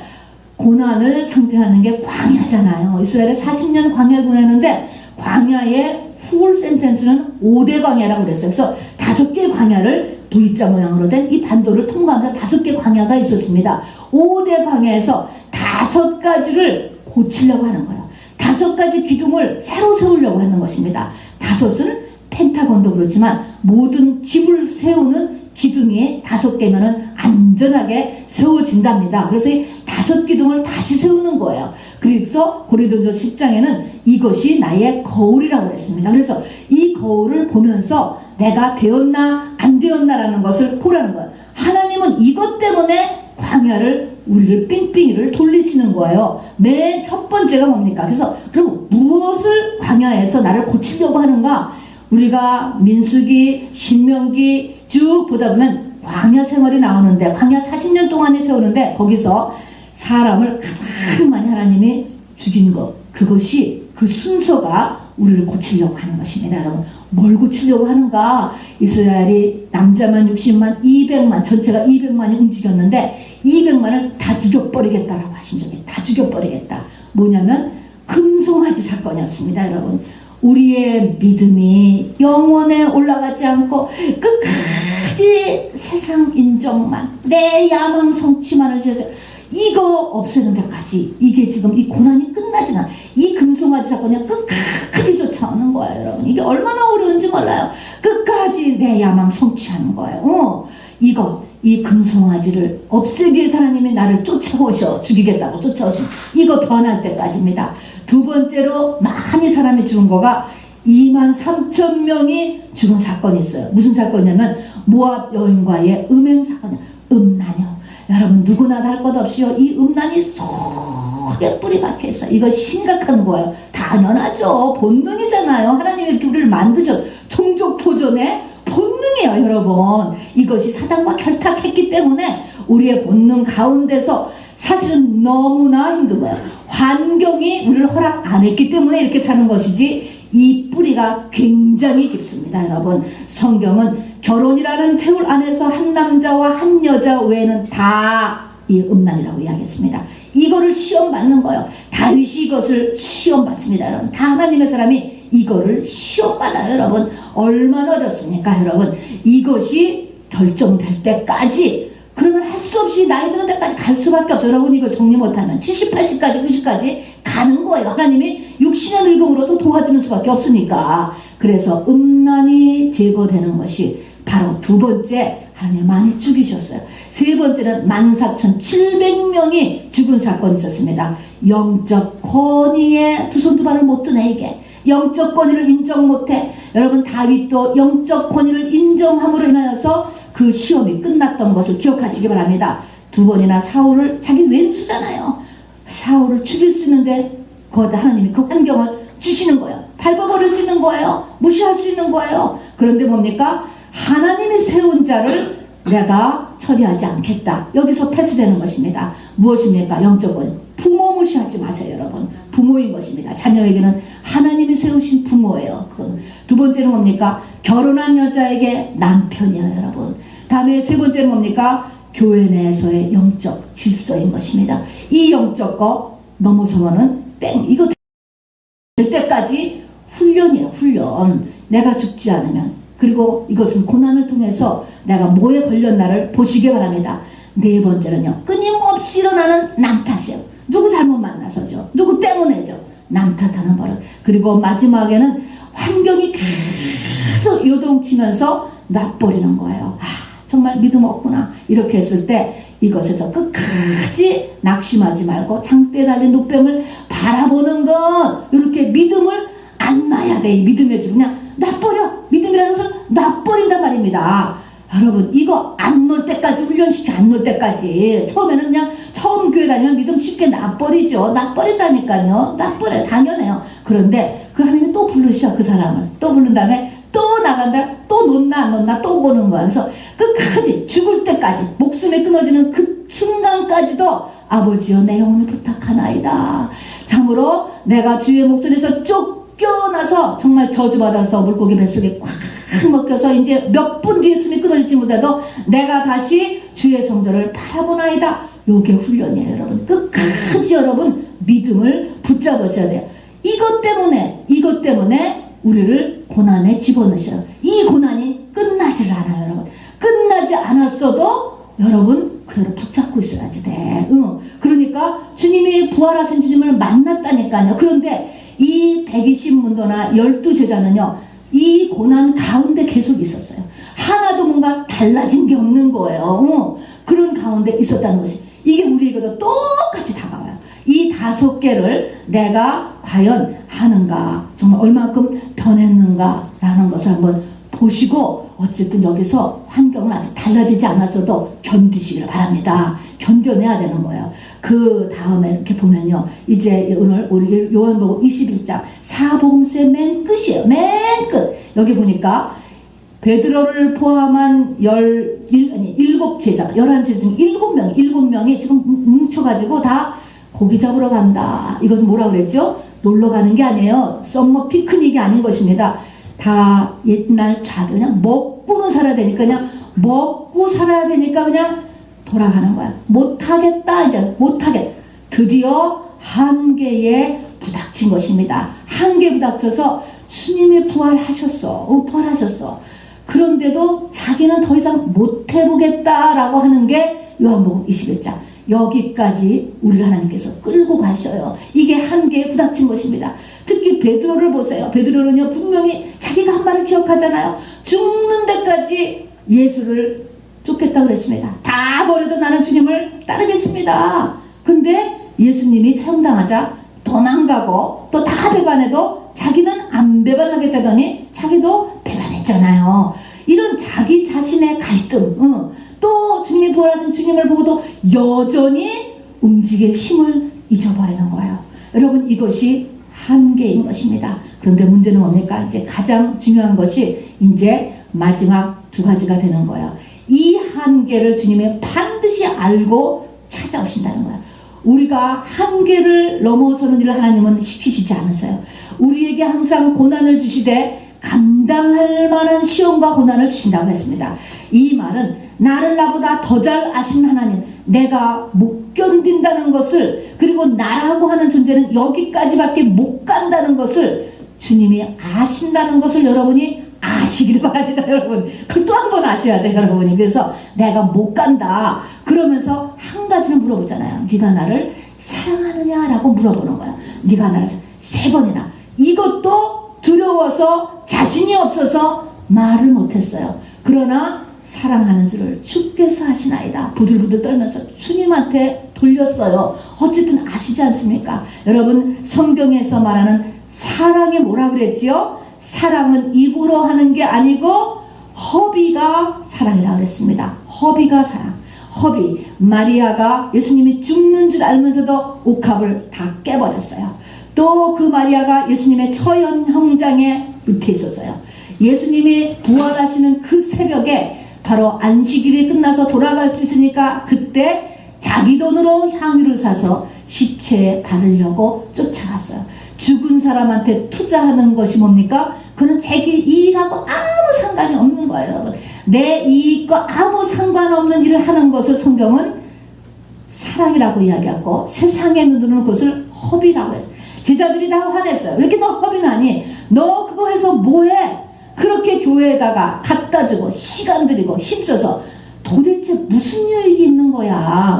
고난을 상징하는 게 광야잖아요. 이스라엘에 40년 광야를 보냈는데 광야의 풀 센텐스는 5대 광야라고 그랬어요. 그래서 5개의 광야를 V자 모양으로 된 이 반도를 통과하면서 5개 광야가 있었습니다. 5대 광야에서 5가지를 고치려고 하는 거예요. 5가지 기둥을 새로 세우려고 하는 것입니다. 5은 펜타곤도 그렇지만 모든 집을 세우는 기둥이 5개면은 안전하게 세워진답니다. 그래서 이 5기둥을 다시 세우는 거예요. 그래서 고린도전서 10장에는 이것이 나의 거울이라고 했습니다. 그래서 이 거울을 보면서 내가 되었나 안 되었나라는 것을 보라는 거예요. 하나님은 이것 때문에 광야를 우리를 삥삥이를 돌리시는 거예요. 맨 첫 번째가 뭡니까? 그래서 그럼 무엇을 광야에서 나를 고치려고 하는가? 우리가 민수기, 신명기 쭉 보다 보면 광야 생활이 나오는데, 광야 40년 동안에 세우는데 거기서 사람을 가장 많이 하나님이 죽인 것, 그것이 그 순서가 우리를 고치려고 하는 것입니다. 여러분, 뭘 고치려고 하는가? 이스라엘이 남자만 60만, 200만, 전체가 200만이 움직였는데 200만을 다 죽여버리겠다라고 하신 적이, 다 죽여버리겠다. 뭐냐면 금송아지 사건이었습니다. 여러분, 우리의 믿음이 영원에 올라가지 않고 끝까지 세상 인정만, 내 야망 성취만을 위해서 이거 없애는 데까지, 이게 지금 이 고난이 끝나진 않아. 이 금송아지 사건이 끝까지 쫓아오는 거예요. 여러분, 이게 얼마나 어려운지 몰라요. 끝까지 내 야망 성취하는 거예요. 이 금송아지를 없애기 위해서 하나님이 나를 쫓아오셔, 죽이겠다고 쫓아오신, 이거 변할 때까지입니다. 두 번째로 많이 사람이 죽은 거가 23,000명이 죽은 사건이 있어요. 무슨 사건이냐면 모압 여인과의 음행 사건이에요. 음란이요. 여러분, 누구나 다 할 것 없이요, 이 음란이 속에 뿌리 박혀 있어요. 이거 심각한 거예요. 당연하죠. 본능이잖아요. 하나님이 이렇게 우리를 만드셔. 종족보존의 본능이에요, 여러분. 이것이 사단과 결탁했기 때문에 우리의 본능 가운데서 사실은 너무나 힘든 거예요. 환경이 우리를 허락 안 했기 때문에 이렇게 사는 것이지, 이 뿌리가 굉장히 깊습니다. 여러분, 성경은 결혼이라는 태울 안에서 한 남자와 한 여자 외에는 다 이 음란이라고 이야기했습니다. 이거를 시험 받는 거예요. 다윗이 이것을 시험 받습니다. 여러분, 다 하나님의 사람이 이거를 시험 받아요. 여러분, 얼마나 어렵습니까? 여러분, 이것이 결정될 때까지, 그러면 할 수 없이 나이 드는 데까지 갈 수밖에 없어요. 여러분, 이거 정리 못하면 70, 80까지, 90까지 가는 거예요. 하나님이 육신의 늙음으로도 도와주는 수밖에 없으니까. 그래서 음란이 제거되는 것이 바로 두 번째, 하나님 많이 죽이셨어요. 세 번째는 14,700명이 죽은 사건이 있었습니다. 영적 권위에 두 손 두 발을 못 드네. 이게 영적 권위를 인정 못해. 여러분, 다윗도 영적 권위를 인정함으로 인하여서 그 시험이 끝났던 것을 기억하시기 바랍니다. 두 번이나 사울을, 자기 왼수잖아요, 사울을 죽일 수 있는데 거기다 하나님이 그 환경을 주시는 거예요. 밟아버릴 수 있는 거예요. 무시할 수 있는 거예요. 그런데 뭡니까? 하나님이 세운 자를 내가 처리하지 않겠다. 여기서 패스되는 것입니다. 무엇입니까? 영적 권위. 부모 무시하지 마세요, 여러분. 부모인 것입니다. 자녀에게는 하나님이 세우신 부모예요. 두 번째는 뭡니까? 결혼한 여자에게 남편이에요, 여러분. 다음에 세 번째는 뭡니까? 교회 내에서의 영적 질서인 것입니다. 이 영적 거 넘어서면은 땡. 이거 될 때까지 훈련이에요, 훈련. 내가 죽지 않으면. 그리고 이것은 고난을 통해서 내가 뭐에 걸렸나를 보시기 바랍니다. 네 번째는요, 끊임없이 일어나는 남 탓이에요. 누구 잘못 만나서죠. 누구 때문에죠. 남 탓하는 버릇. 그리고 마지막에는 환경이 계속 요동치면서 놔버리는 거예요. 아, 정말 믿음 없구나. 이렇게 했을 때 이것에서 끝까지 낙심하지 말고 장대에 달린 노뱀을 바라보는 것, 이렇게 믿음을 안 놔야 돼. 이 믿음의 줄 그냥 놔버려. 믿음이라는 것을 놔버린단 말입니다. 여러분, 이거 안 놓을 때까지 훈련시켜. 안 놓을 때까지. 처음에는 그냥 처음 교회 다니면 믿음 쉽게 놔버리죠. 놔버린다니까요. 놔버려요. 당연해요. 그런데 그 하나님이 또 부르셔. 그 사람을 또 부른 다음에 또 나간다. 또 놓나 안 놓나 또 보는 거야. 그래서 끝까지 죽을 때까지, 목숨이 끊어지는 그 순간까지도 아버지여, 내 영혼을 부탁하나이다. 참으로 내가 주의 목전에서 쫓겨나서 정말 저주받아서 물고기 뱃속에 꽉 먹혀서 이제 몇 분 뒤에 숨이 끊어질지 못해도 내가 다시 주의 성전을 바라보나이다. 요게 훈련이에요, 여러분. 끝까지 여러분 믿음을 붙잡으셔야 돼요. 이것 때문에 우리를 고난에 집어넣으셔요. 이 고난이 끝나질 않아요, 여러분. 끝나지 않았어도 여러분 그대로 붙잡고 있어야지 돼. 그러니까 주님이 부활하신 주님을 만났다니까요. 그런데 이 120문도나 12제자는요, 이 고난 가운데 계속 있었어요. 하나도 뭔가 달라진 게 없는 거예요. 그런 가운데 있었다는 것이, 이게 우리에게도 똑같이 다가와요. 이 5개를 내가 과연 하는가, 정말 얼마큼 변했는가 라는 것을 한번 보시고 어쨌든 여기서 환경은 아직 달라지지 않았어도 견디시길 바랍니다. 견뎌내야 되는 거예요. 그 다음에 이렇게 보면요. 이제 오늘 우리 요한복음 21장 사복음서의 맨 끝이에요. 맨 끝. 여기 보니까 베드로를 포함한 7제자, 11제자 중 7명이 지금 뭉쳐가지고 다 고기 잡으러 간다. 이것은 뭐라 그랬죠? 놀러 가는 게 아니에요. 썸머 피크닉이 아닌 것입니다. 다 옛날 그냥 먹고는 살아야 되니까 그냥 먹고 살아야 되니까 그냥 돌아가는 거야. 못하겠다. 이제 못하겠다. 드디어 한계에 부닥친 것입니다. 한계에 부닥쳐서 주님이 부활하셨어. 부활하셨어. 그런데도 자기는 더 이상 못해보겠다라고 하는 게 요한복음 21장. 여기까지 우리를 하나님께서 끌고 가셔요. 이게 한계에 부닥친 것입니다. 특히 베드로를 보세요. 베드로는요, 분명히 자기가 한 말을 기억하잖아요. 죽는 데까지 예수를 쫓겠다고 그랬습니다. 다 버려도 나는 주님을 따르겠습니다. 근데 예수님이 처형당하자 도망가고 또 다 배반해도 자기는 안 배반하겠다더니 자기도 배반했잖아요. 이런 자기 자신의 갈등, 또 주님이 부활하신 주님을 보고도 여전히 움직일 힘을 잊어버리는 거예요. 여러분, 이것이 한계인 것입니다. 그런데 문제는 뭡니까? 이제 가장 중요한 것이 이제 마지막 두 가지가 되는 거예요. 이 한계를 주님이 반드시 알고 찾아오신다는 거예요. 우리가 한계를 넘어서는 일을 하나님은 시키시지 않으세요. 우리에게 항상 고난을 주시되 감당할 만한 시험과 고난을 주신다고 했습니다. 이 말은 나를 나보다 더 잘 아신 하나님, 내가 못 견딘다는 것을, 그리고 나라고 하는 존재는 여기까지밖에 못 간다는 것을 주님이 아신다는 것을 여러분이 아시길 바랍니다. 여러분, 그걸 또 한 번 아셔야 돼요. 여러분이. 그래서 내가 못 간다 그러면서 한 가지를 물어보잖아요. 네가 나를 사랑하느냐라고 물어보는 거야. 네가 나를 3번이나. 이것도 두려워서 자신이 없어서 말을 못했어요. 그러나 사랑하는 줄을 주께서 하시나이다. 부들부들 떨면서 주님한테 돌렸어요. 어쨌든 아시지 않습니까? 여러분, 성경에서 말하는 사랑이 뭐라 그랬지요? 사랑은 입으로 하는 게 아니고 허비가 사랑이라고 그랬습니다. 허비가 사랑. 허비. 마리아가 예수님이 죽는 줄 알면서도 옥합을 다 깨버렸어요. 또 그 마리아가 예수님의 처형 형장에 밑에 있었어요. 예수님이 부활하시는 그 새벽에 바로 안식일이 끝나서 돌아갈 수 있으니까 그때 자기 돈으로 향유를 사서 시체에 바르려고 쫓아갔어요. 죽은 사람한테 투자하는 것이 뭡니까? 그는 자기 이익하고 아무 상관이 없는 거예요. 여러분, 내 이익과 아무 상관없는 일을 하는 것을 성경은 사랑이라고 이야기하고 세상의 눈으로는 그것을 허비라고 해요. 제자들이 다 화냈어요. 왜 이렇게 너 허비나니? 너 그거 해서 뭐해? 그렇게 교회에다가 갖다 주고 시간 들이고 힘써서 도대체 무슨 유익이 있는 거야?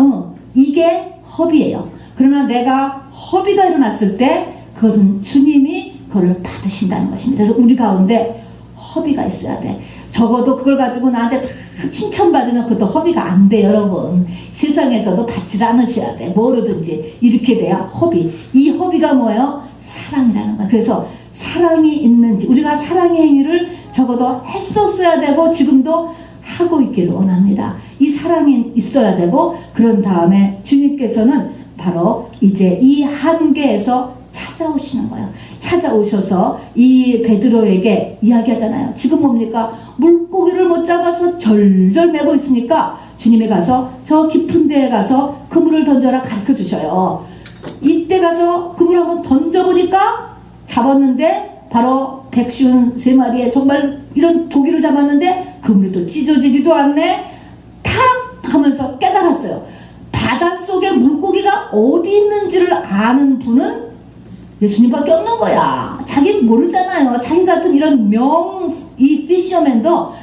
이게 허비예요. 그러나 내가 허비가 일어났을 때 그것은 주님이 그걸 받으신다는 것입니다. 그래서 우리 가운데 허비가 있어야 돼. 적어도 그걸 가지고 나한테 다 칭찬받으면 그것도 허비가 안 돼. 여러분, 세상에서도 받지 않으셔야 돼. 뭐로든지 이렇게 돼야 허비. 이 허비가 뭐예요? 사랑이라는 거야. 그래서 사랑이 있는지, 우리가 사랑의 행위를 적어도 했었어야 되고 지금도 하고 있기를 원합니다. 이 사랑이 있어야 되고, 그런 다음에 주님께서는 바로 이제 이 한계에서 찾아오시는 거예요. 찾아오셔서 이 베드로에게 이야기하잖아요. 지금 뭡니까? 물고기를 못 잡아서 절절 매고 있으니까 주님이 가서 저 깊은 데에 가서 그물을 던져라 가르쳐 주셔요. 이때 가서 그물을 한번 던져보니까 잡았는데 바로 153마리에 정말 이런 조기를 잡았는데 그물이 또 찢어지지도 않네. 탁 하면서 깨달았어요. 바닷속에 물고기가 어디 있는지를 아는 분은 예수님밖에 없는 거야. 자기는 모르잖아요. 자기 같은 이런 이 피셔맨도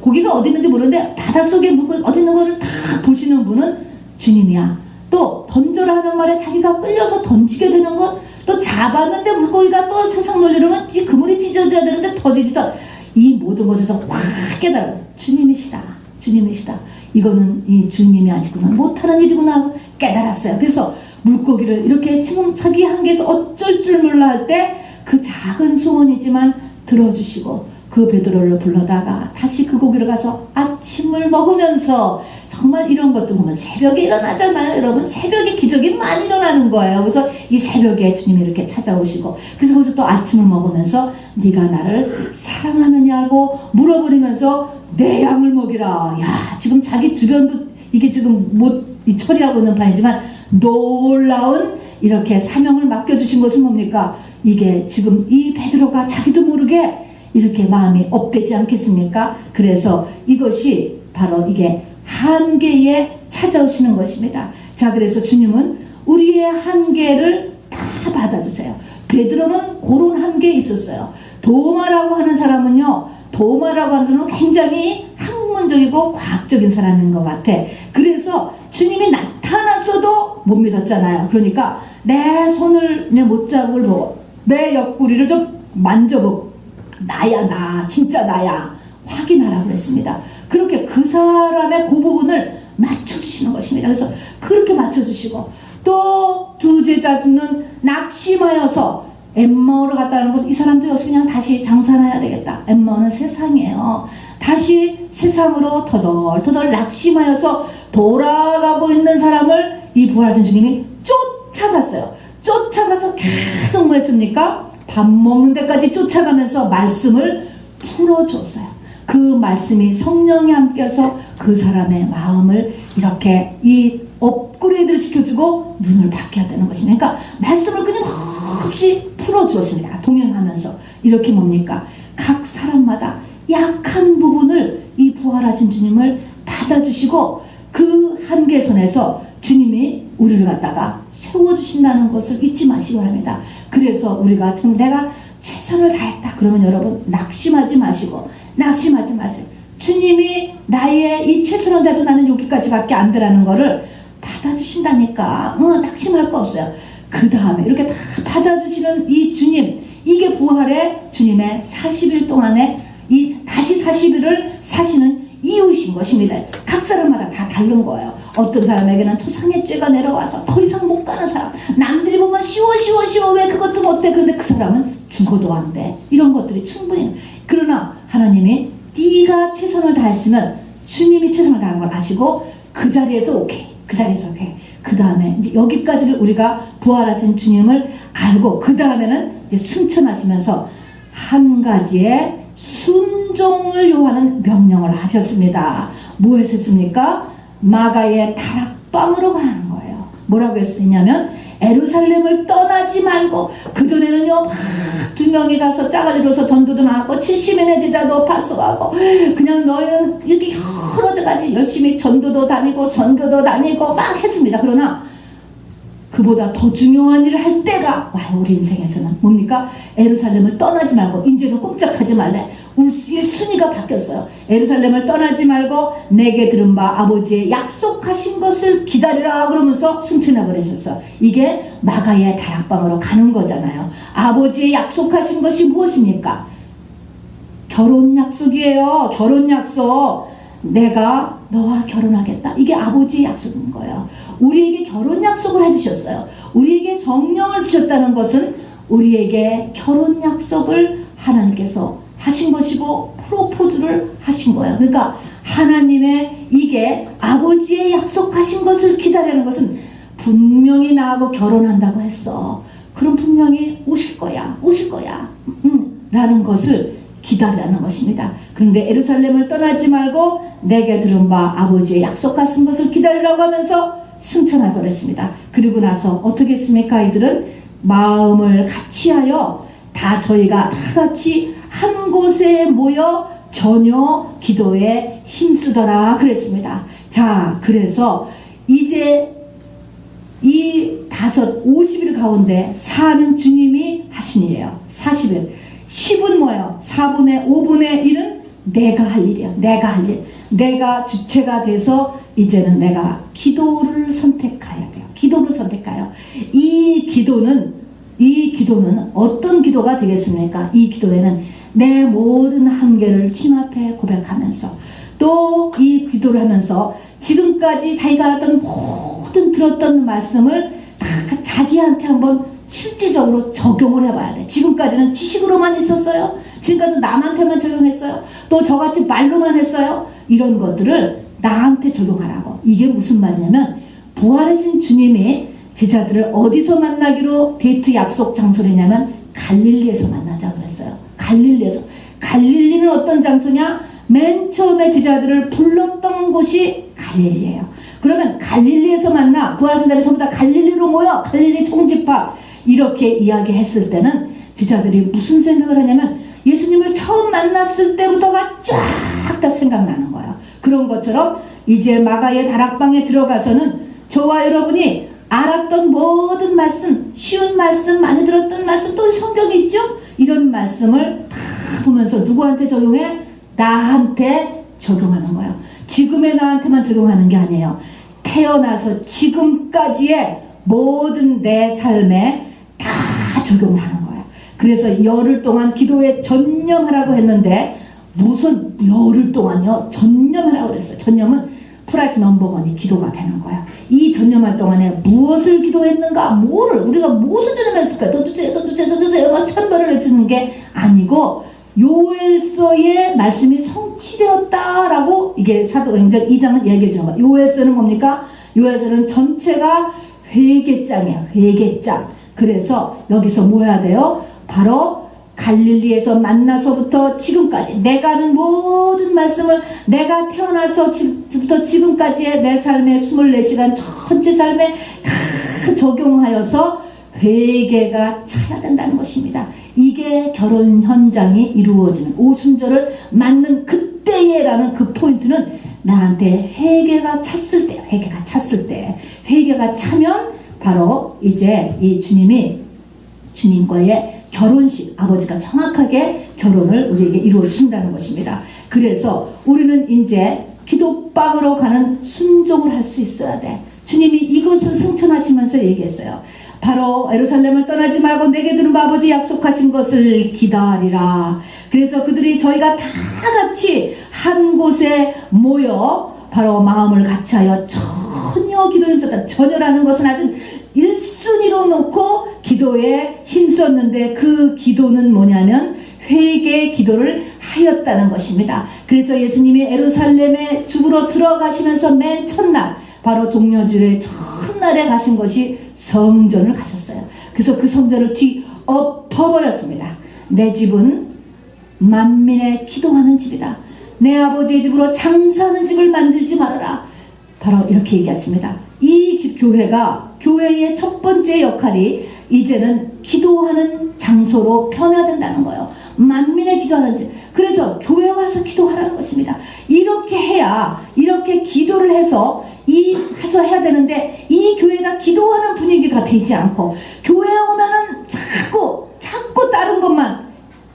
고기가 어디 있는지 모르는데 바닷속에 물고기 어디 있는 거를 다 보시는 분은 주님이야. 또 던져라 하는 말에 자기가 끌려서 던지게 되는 것, 또 잡았는데 물고기가 또 세상 놀리려면 이 그물이 찢어져야 되는데 터지지도, 이 모든 것에서 확 깨달아. 주님이시다. 주님이시다. 이거는 이 주님이 아시고는 못하는 일이구나 깨달았어요. 그래서 물고기를 이렇게 지금 자기 한계에서 어쩔 줄 몰라 할 때 그 작은 소원이지만 들어주시고 그 베드로를 불러다가 다시 그 고기를 가서 아침을 먹으면서, 정말 이런 것도 보면 새벽에 일어나잖아요. 여러분, 새벽에 기적이 많이 일어나는 거예요. 그래서 이 새벽에 주님이 이렇게 찾아오시고, 그래서 거기서 또 아침을 먹으면서 네가 나를 사랑하느냐고 물어버리면서 내 양을 먹이라. 야, 지금 자기 주변도 이게 지금 못 처리하고 있는 판이지만 놀라운 이렇게 사명을 맡겨주신 것은 뭡니까? 이게 지금 이 베드로가 자기도 모르게 이렇게 마음이 업되지 않겠습니까? 그래서 이것이 바로 이게 한계에 찾아오시는 것입니다. 자, 그래서 주님은 우리의 한계를 다 받아주세요. 베드로는 그런 한계에 있었어요. 도마라고 하는 사람은요, 도마라고 하는 사람은 굉장히 학문적이고 과학적인 사람인 것 같아. 그래서 주님이 나타났어도 못 믿었잖아요. 그러니까 내 손을, 내 못자국을 보고 내 옆구리를 좀 만져보고 나야, 나 진짜 나야 확인하라고 그랬습니다. 그렇게 그 사람의 그 부분을 맞춰주시는 것입니다. 그래서 그렇게 맞춰주시고, 또 두 제자는 낙심하여서 엠마오로 갔다는 것은 이 사람도 역시 그냥 다시 장사해야 되겠다. 엠마오는 세상이에요. 다시 세상으로 터덜터덜 낙심하여서 돌아가고 있는 사람을 이 부활하신 주님이 쫓아갔어요. 쫓아가서 계속 뭐 했습니까? 밥 먹는 데까지 쫓아가면서 말씀을 풀어줬어요. 그 말씀이 성령이 함께해서 그 사람의 마음을 이렇게 이 업그레이드를 시켜주고 눈을 밝혀야 되는 것입니다. 그러니까 말씀을 끊임없이 풀어주었습니다. 동행하면서. 이렇게 뭡니까? 각 사람마다 약한 부분을 이 부활하신 주님을 받아주시고 그 한계선에서 주님이 우리를 갖다가 세워주신다는 것을 잊지 마시기 바랍니다. 그래서 우리가 지금 내가 최선을 다했다 그러면 여러분 낙심하지 마시고, 낙심하지 마세요. 주님이 나의 이 최선을 다해도 나는 여기까지밖에 안 되라는 거를 받아주신다니까. 낙심할 거 없어요. 그 다음에 이렇게 다 받아주시는 이 주님, 이게 부활의 주님의 40일 동안에 이 다시 40일을 사시는 이유이신 것입니다. 각 사람마다 다 다른 거예요. 어떤 사람에게는 토상의 죄가 내려와서 더 이상 못 가는 사람, 남들이 보면 쉬워 왜 그것도 못돼. 그런데 그 사람은 죽어도 안 돼. 이런 것들이 충분히. 그러나 하나님이 네가 최선을 다했으면 주님이 최선을 다한 걸 아시고 그 자리에서 오케이, 그 자리에서 오케이. 그 다음에 이제 여기까지를 우리가 부활하신 주님을 알고 그 다음에는 이제 순천하시면서 한 가지의 순종을 요하는 명령을 하셨습니다. 뭐 했습니까? 마가의 다락방으로 가는 거예요. 뭐라고 했냐면 에루살렘을 떠나지 말고, 그전에는요 두 명이 가서 짜가지로서 전도도 나가고 70인의 제자도 파송하고 그냥 너희는 이렇게 여러 가지 열심히 전도도 다니고 선교도 다니고 막 했습니다. 그러나 그보다 더 중요한 일을 할 때가 와요. 우리 인생에서는 뭡니까? 에루살렘을 떠나지 말고, 이제는 꼼짝하지 말래. 우리 순위가 바뀌었어요. 에루살렘을 떠나지 말고 내게 들은 바 아버지의 약속하신 것을 기다리라 그러면서 승천해 버리셨어요. 이게 마가의 다락방으로 가는 거잖아요. 아버지의 약속하신 것이 무엇입니까? 결혼 약속이에요. 결혼 약속. 내가 너와 결혼하겠다. 이게 아버지의 약속인 거예요. 우리에게 결혼 약속을 해주셨어요. 우리에게 성령을 주셨다는 것은 우리에게 결혼 약속을 하나님께서 하신 것이고 프로포즈를 하신 거예요. 그러니까 하나님의 이게 아버지의 약속하신 것을 기다리는 것은 분명히 나하고 결혼한다고 했어. 그럼 분명히 오실 거야. 라는 것을 기다리라는 것입니다. 그런데 에루살렘을 떠나지 말고 내게 들은 바 아버지의 약속하신 것을 기다리라고 하면서 승천하고 그랬습니다. 그리고 나서 어떻게 했습니까? 이들은 마음을 같이하여 다 저희가 다 같이 한 곳에 모여 전혀 기도에 힘쓰더라 그랬습니다. 자, 그래서 이제 이 50일 가운데 4는 주님이 하신 일이에요. 40일. 10은 뭐예요? 4분의 5분의 1은 내가 할 일이야. 내가 할 일. 내가 주체가 돼서 이제는 내가 기도를 선택해야 돼요. 기도를 선택해요. 이 기도는 어떤 기도가 되겠습니까? 이 기도에는 내 모든 한계를 주님 앞에 고백하면서, 또 이 기도를 하면서 지금까지 자기가 알았던 모든 들었던 말씀을 다 자기한테 한번 실질적으로 적용을 해봐야 돼. 지금까지는 지식으로만 있었어요. 지금까지 남한테만 적용했어요? 또 저같이 말로만 했어요? 이런 것들을 나한테 적용하라고. 이게 무슨 말이냐면 부활하신 주님이 제자들을 어디서 만나기로 데이트 약속 장소를 했냐면 갈릴리에서 만나자고 그랬어요. 갈릴리에서. 갈릴리는 어떤 장소냐? 맨 처음에 제자들을 불렀던 곳이 갈릴리예요. 그러면 갈릴리에서 만나, 부활하신 다음에 전부 다 갈릴리로 모여, 갈릴리 총집합, 이렇게 이야기했을 때는 제자들이 무슨 생각을 하냐면 예수님을 처음 만났을 때부터가 쫙 다 생각나는 거예요. 그런 것처럼 이제 마가의 다락방에 들어가서는 저와 여러분이 알았던 모든 말씀, 쉬운 말씀, 많이 들었던 말씀, 또 성경이 있죠? 이런 말씀을 다 보면서 누구한테 적용해? 나한테 적용하는 거예요. 지금의 나한테만 적용하는 게 아니에요. 태어나서 지금까지의 모든 내 삶에 다 적용하는 거예요. 그래서 열흘 동안 기도에 전념하라고 했는데 무슨 열흘 동안요? 전념하라고 그랬어요. 전념은 프라이트 넘버원이 기도가 되는 거예요. 이 전념할 동안에 무엇을 기도했는가? 뭐를 우리가 무엇을 전념했을까? 너두째 막 천벌을 해주는 게 아니고 요엘서의 말씀이 성취되었다라고 이게 사도행전 2장은 얘기해 주는 거예요. 요엘서는 뭡니까? 요엘서는 전체가 회개장이에요. 회개장. 그래서 여기서 뭐 해야 돼요? 바로 갈릴리에서 만나서부터 지금까지 내가 하는 모든 말씀을 내가 태어나서부터 지금까지의 내 삶의 24시간 전체 삶에 다 적용하여서 회개가 차야 된다는 것입니다. 이게 결혼 현장이 이루어지는 오순절을 맞는 그때에라는 그 포인트는 나한테 회개가 찼을 때, 회개가 찼을 때, 회개가 차면 바로 이제 이 주님이 주님과의 결혼식, 아버지가 정확하게 결혼을 우리에게 이루어 주신다는 것입니다. 그래서 우리는 이제 기도방으로 가는 순종을 할 수 있어야 돼. 주님이 이것을 승천하시면서 얘기했어요. 바로 예루살렘을 떠나지 말고 내게 들은 아버지 약속하신 것을 기다리라. 그래서 그들이 저희가 다 같이 한 곳에 모여 바로 마음을 같이하여 전혀 기도에 힘썼다. 전혀라는 것은 아주 1순위로 놓고 기도에 힘썼는데 그 기도는 뭐냐면 회개 기도를 하였다는 것입니다. 그래서 예수님이 예루살렘에 죽으러 들어가시면서 맨 첫날 바로 종려주일의 첫날에 가신 것이 성전을 가셨어요. 그래서 그 성전을 뒤엎어버렸습니다. 내 집은 만민의 기도하는 집이다. 내 아버지의 집으로 장사하는 집을 만들지 말아라. 바로 이렇게 얘기했습니다. 이 교회가 교회의 첫 번째 역할이 이제는 기도하는 장소로 변화된다는 거예요. 만민의 기도하는 집. 그래서 교회 와서 기도하라는 것입니다. 이렇게 해야 이렇게 기도를 해서 해서 해야 되는데 이 교회가 기도하는 분위기가 되지 않고 교회에 오면은 자꾸 다른 것만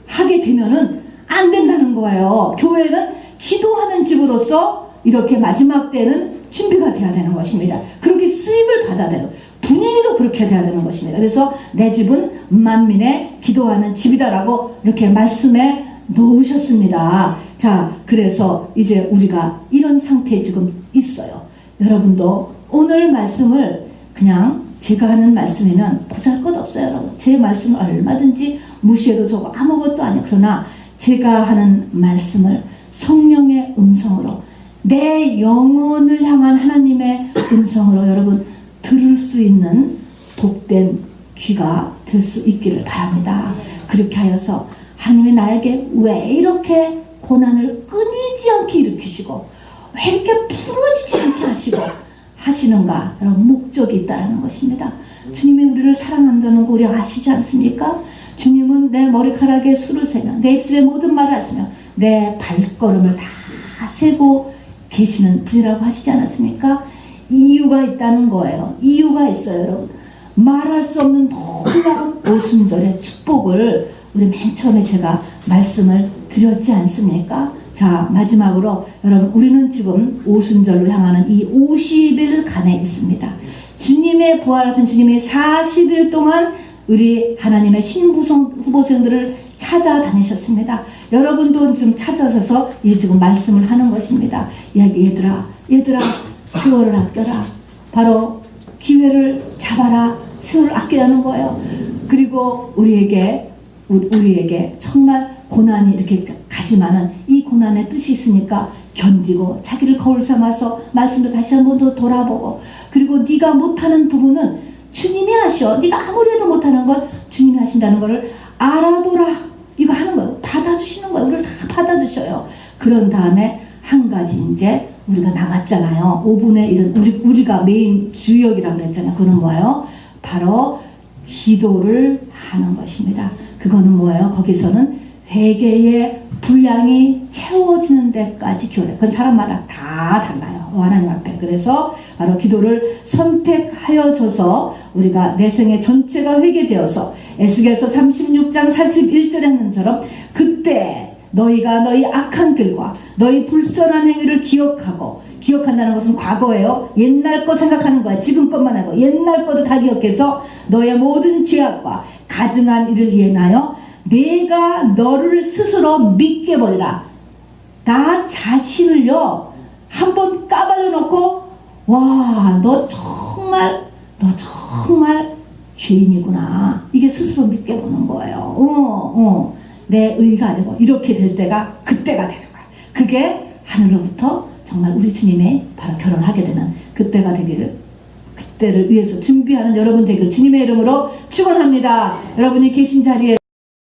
하게 되면은 안 된다는 거예요. 교회는 기도하는 집으로서 이렇게 마지막 때는 준비가 돼야 되는 것입니다. 그렇게 쓰임을 받아야 되는 분위기도 그렇게 돼야 되는 것입니다. 그래서 내 집은 만민의 기도하는 집이다라고 이렇게 말씀해 놓으셨습니다. 자, 그래서 이제 우리가 이런 상태에 지금 있어요. 여러분도 오늘 말씀을 그냥 제가 하는 말씀이면 보잘것없어요. 여러분. 제 말씀을 얼마든지 무시해도 저거 아무것도 아니에요. 그러나 제가 하는 말씀을 성령의 음성으로 내 영혼을 향한 하나님의 음성으로 여러분 들을 수 있는 복된 귀가 될 수 있기를 바랍니다. 그렇게 하여서 하나님이 나에게 왜 이렇게 고난을 끊이지 않게 일으키시고 왜 이렇게 풀어지지 않게 하시는가? 여러분 목적이 있다는 것입니다. 주님이 우리를 사랑한다는 거 우리 아시지 않습니까? 주님은 내 머리카락에 수를 세며 내 입술에 모든 말을 하시며 내 발걸음을 다 세고 계시는 분이라고 하시지 않았습니까? 이유가 있다는 거예요. 이유가 있어요, 여러분. 말할 수 없는 놀라운 오순절의 축복을 우리 맨 처음에 제가 말씀을 드렸지 않습니까? 자, 마지막으로 여러분 우리는 지금 오순절로 향하는 이 50일간에 있습니다. 주님의 부활하신 주님이 40일 동안 우리 하나님의 후보생들을 찾아다니셨습니다. 여러분도 지금 찾아서서 지금 말씀을 하는 것입니다. 얘들아 세월을 아껴라. 바로 기회를 잡아라. 세월을 아끼라는 거예요. 그리고 우리에게 우리에게 정말 고난이 이렇게 가지만은 이 고난의 뜻이 있으니까 견디고 자기를 거울 삼아서 말씀을 다시 한 번 더 돌아보고, 그리고 네가 못하는 부분은 주님이 하셔. 네가 아무리 해도 못하는 건 주님이 하신다는 것을 알아둬라. 이거 하는 거예요. 받아주시는 거예요. 우리를 다 받아주셔요. 그런 다음에 한 가지 이제 우리가 남았잖아요. 5분의 1은 우리가 메인 주역이라고 그랬잖아요. 그건 뭐예요? 바로 기도를 하는 것입니다. 그거는 뭐예요? 거기서는 회개의 분량이 채워지는 데까지 기도를 해요. 그건 사람마다 다 달라요. 하나님 앞에. 그래서 바로 기도를 선택하여져서 우리가 내 생의 전체가 회개되어서 에스겔서 36장 41절에 했는 처럼 그때 너희가 너희 악한 길과 너희 불선한 행위를 기억한다는 것은 과거예요. 옛날 거 생각하는 거야. 지금 것만 하고 옛날 것도 다 기억해서 너의 모든 죄악과 가증한 일을 인하여 내가 너를 스스로 믿게 버리라. 나 자신을요 한번 까발려 놓고, 와, 너 정말 죄인이구나. 이게 스스로 믿게 보는 거예요. 내 의가 되고 이렇게 될 때가 그때가 되는 거야. 그게 하늘로부터 정말 우리 주님이 바로 결혼하게 되는 그때가 되기를, 그때를 위해서 준비하는 여러분 되기를 주님의 이름으로 축원합니다. 여러분이 계신 자리에